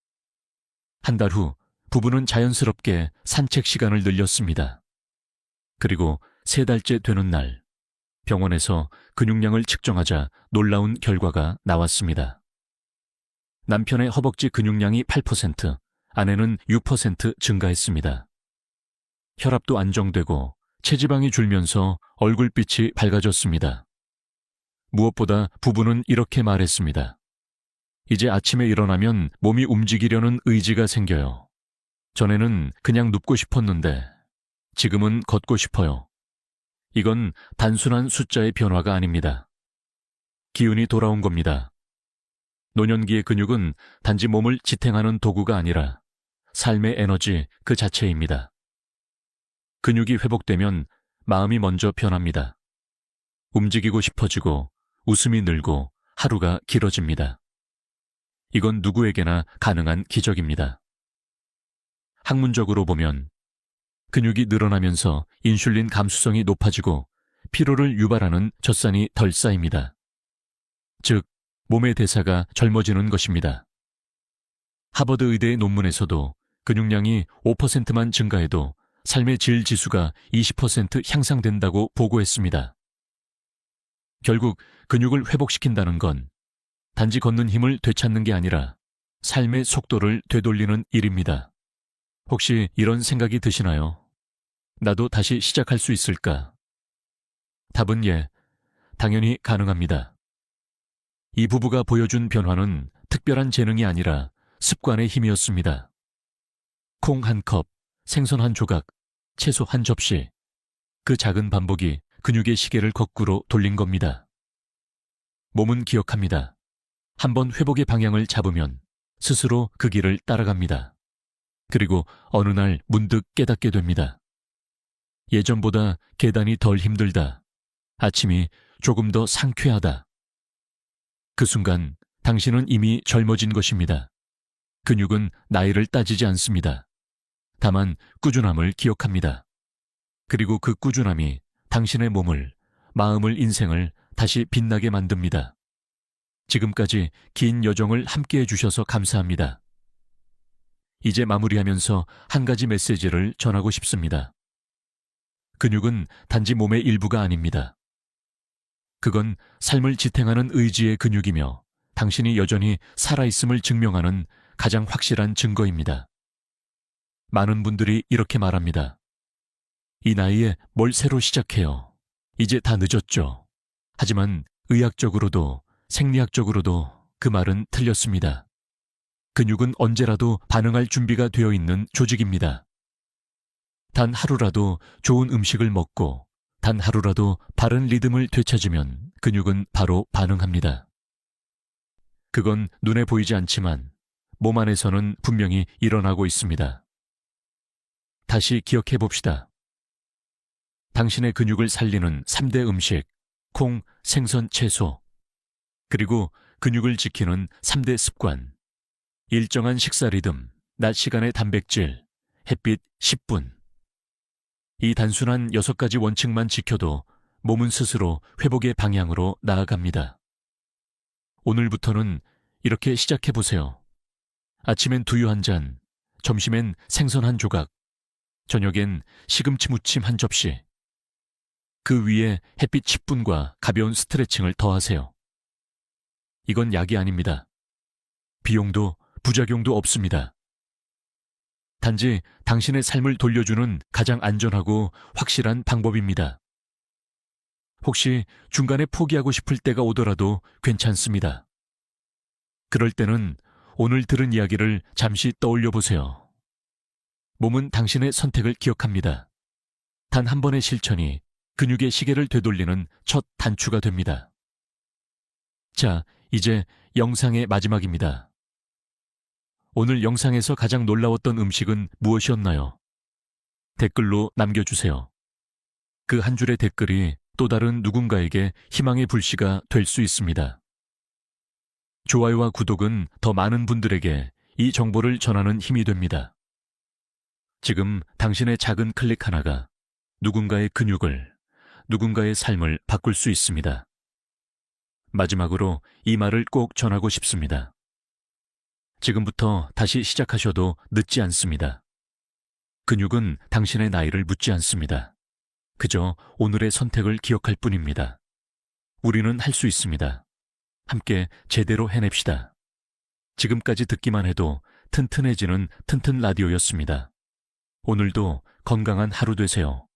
A: 한 달 후 부부는 자연스럽게 산책 시간을 늘렸습니다. 그리고 3달째 되는 날 병원에서 근육량을 측정하자 놀라운 결과가 나왔습니다. 남편의 허벅지 근육량이 8%, 아내는 6% 증가했습니다. 혈압도 안정되고 체지방이 줄면서 얼굴빛이 밝아졌습니다. 무엇보다 부부는 이렇게 말했습니다. 이제 아침에 일어나면 몸이 움직이려는 의지가 생겨요. 전에는 그냥 눕고 싶었는데 지금은 걷고 싶어요. 이건 단순한 숫자의 변화가 아닙니다. 기운이 돌아온 겁니다. 노년기의 근육은 단지 몸을 지탱하는 도구가 아니라 삶의 에너지 그 자체입니다. 근육이 회복되면 마음이 먼저 변합니다. 움직이고 싶어지고 웃음이 늘고 하루가 길어집니다. 이건 누구에게나 가능한 기적입니다. 학문적으로 보면 근육이 늘어나면서 인슐린 감수성이 높아지고 피로를 유발하는 젖산이 덜 쌓입니다. 즉, 몸의 대사가 젊어지는 것입니다. 하버드 의대의 논문에서도 근육량이 5%만 증가해도 삶의 질 지수가 20% 향상된다고 보고했습니다. 결국 근육을 회복시킨다는 건 단지 걷는 힘을 되찾는 게 아니라 삶의 속도를 되돌리는 일입니다. 혹시 이런 생각이 드시나요? 나도 다시 시작할 수 있을까? 답은 예, 당연히 가능합니다. 이 부부가 보여준 변화는 특별한 재능이 아니라 습관의 힘이었습니다. 콩 한 컵, 생선 한 조각, 채소 한 접시. 그 작은 반복이 근육의 시계를 거꾸로 돌린 겁니다. 몸은 기억합니다. 한번 회복의 방향을 잡으면 스스로 그 길을 따라갑니다. 그리고 어느 날 문득 깨닫게 됩니다. 예전보다 계단이 덜 힘들다. 아침이 조금 더 상쾌하다. 그 순간 당신은 이미 젊어진 것입니다. 근육은 나이를 따지지 않습니다. 다만 꾸준함을 기억합니다. 그리고 그 꾸준함이 당신의 몸을, 마음을, 인생을 다시 빛나게 만듭니다. 지금까지 긴 여정을 함께해 주셔서 감사합니다. 이제 마무리하면서 한 가지 메시지를 전하고 싶습니다. 근육은 단지 몸의 일부가 아닙니다. 그건 삶을 지탱하는 의지의 근육이며 당신이 여전히 살아있음을 증명하는 가장 확실한 증거입니다. 많은 분들이 이렇게 말합니다. 이 나이에 뭘 새로 시작해요. 이제 다 늦었죠. 하지만 의학적으로도 생리학적으로도 그 말은 틀렸습니다. 근육은 언제라도 반응할 준비가 되어 있는 조직입니다. 단 하루라도 좋은 음식을 먹고 단 하루라도 바른 리듬을 되찾으면 근육은 바로 반응합니다. 그건 눈에 보이지 않지만 몸 안에서는 분명히 일어나고 있습니다. 다시 기억해 봅시다. 당신의 근육을 살리는 3대 음식, 콩, 생선, 채소, 그리고 근육을 지키는 3대 습관, 일정한 식사 리듬, 낮 시간의 단백질, 햇빛 10분. 이 단순한 6가지 원칙만 지켜도 몸은 스스로 회복의 방향으로 나아갑니다. 오늘부터는 이렇게 시작해 보세요. 아침엔 두유 한 잔, 점심엔 생선 한 조각, 저녁엔 시금치 무침 한 접시. 그 위에 햇빛 10분과 가벼운 스트레칭을 더하세요. 이건 약이 아닙니다. 비용도 부작용도 없습니다. 단지 당신의 삶을 돌려주는 가장 안전하고 확실한 방법입니다. 혹시 중간에 포기하고 싶을 때가 오더라도 괜찮습니다. 그럴 때는 오늘 들은 이야기를 잠시 떠올려 보세요. 몸은 당신의 선택을 기억합니다. 단 한 번의 실천이 근육의 시계를 되돌리는 첫 단추가 됩니다. 자, 이제 영상의 마지막입니다. 오늘 영상에서 가장 놀라웠던 음식은 무엇이었나요? 댓글로 남겨주세요. 그 한 줄의 댓글이 또 다른 누군가에게 희망의 불씨가 될 수 있습니다. 좋아요와 구독은 더 많은 분들에게 이 정보를 전하는 힘이 됩니다. 지금 당신의 작은 클릭 하나가 누군가의 근육을, 누군가의 삶을 바꿀 수 있습니다. 마지막으로 이 말을 꼭 전하고 싶습니다. 지금부터 다시 시작하셔도 늦지 않습니다. 근육은 당신의 나이를 묻지 않습니다. 그저 오늘의 선택을 기억할 뿐입니다. 우리는 할 수 있습니다. 함께 제대로 해냅시다. 지금까지 듣기만 해도 튼튼해지는 튼튼 라디오였습니다. 오늘도 건강한 하루 되세요.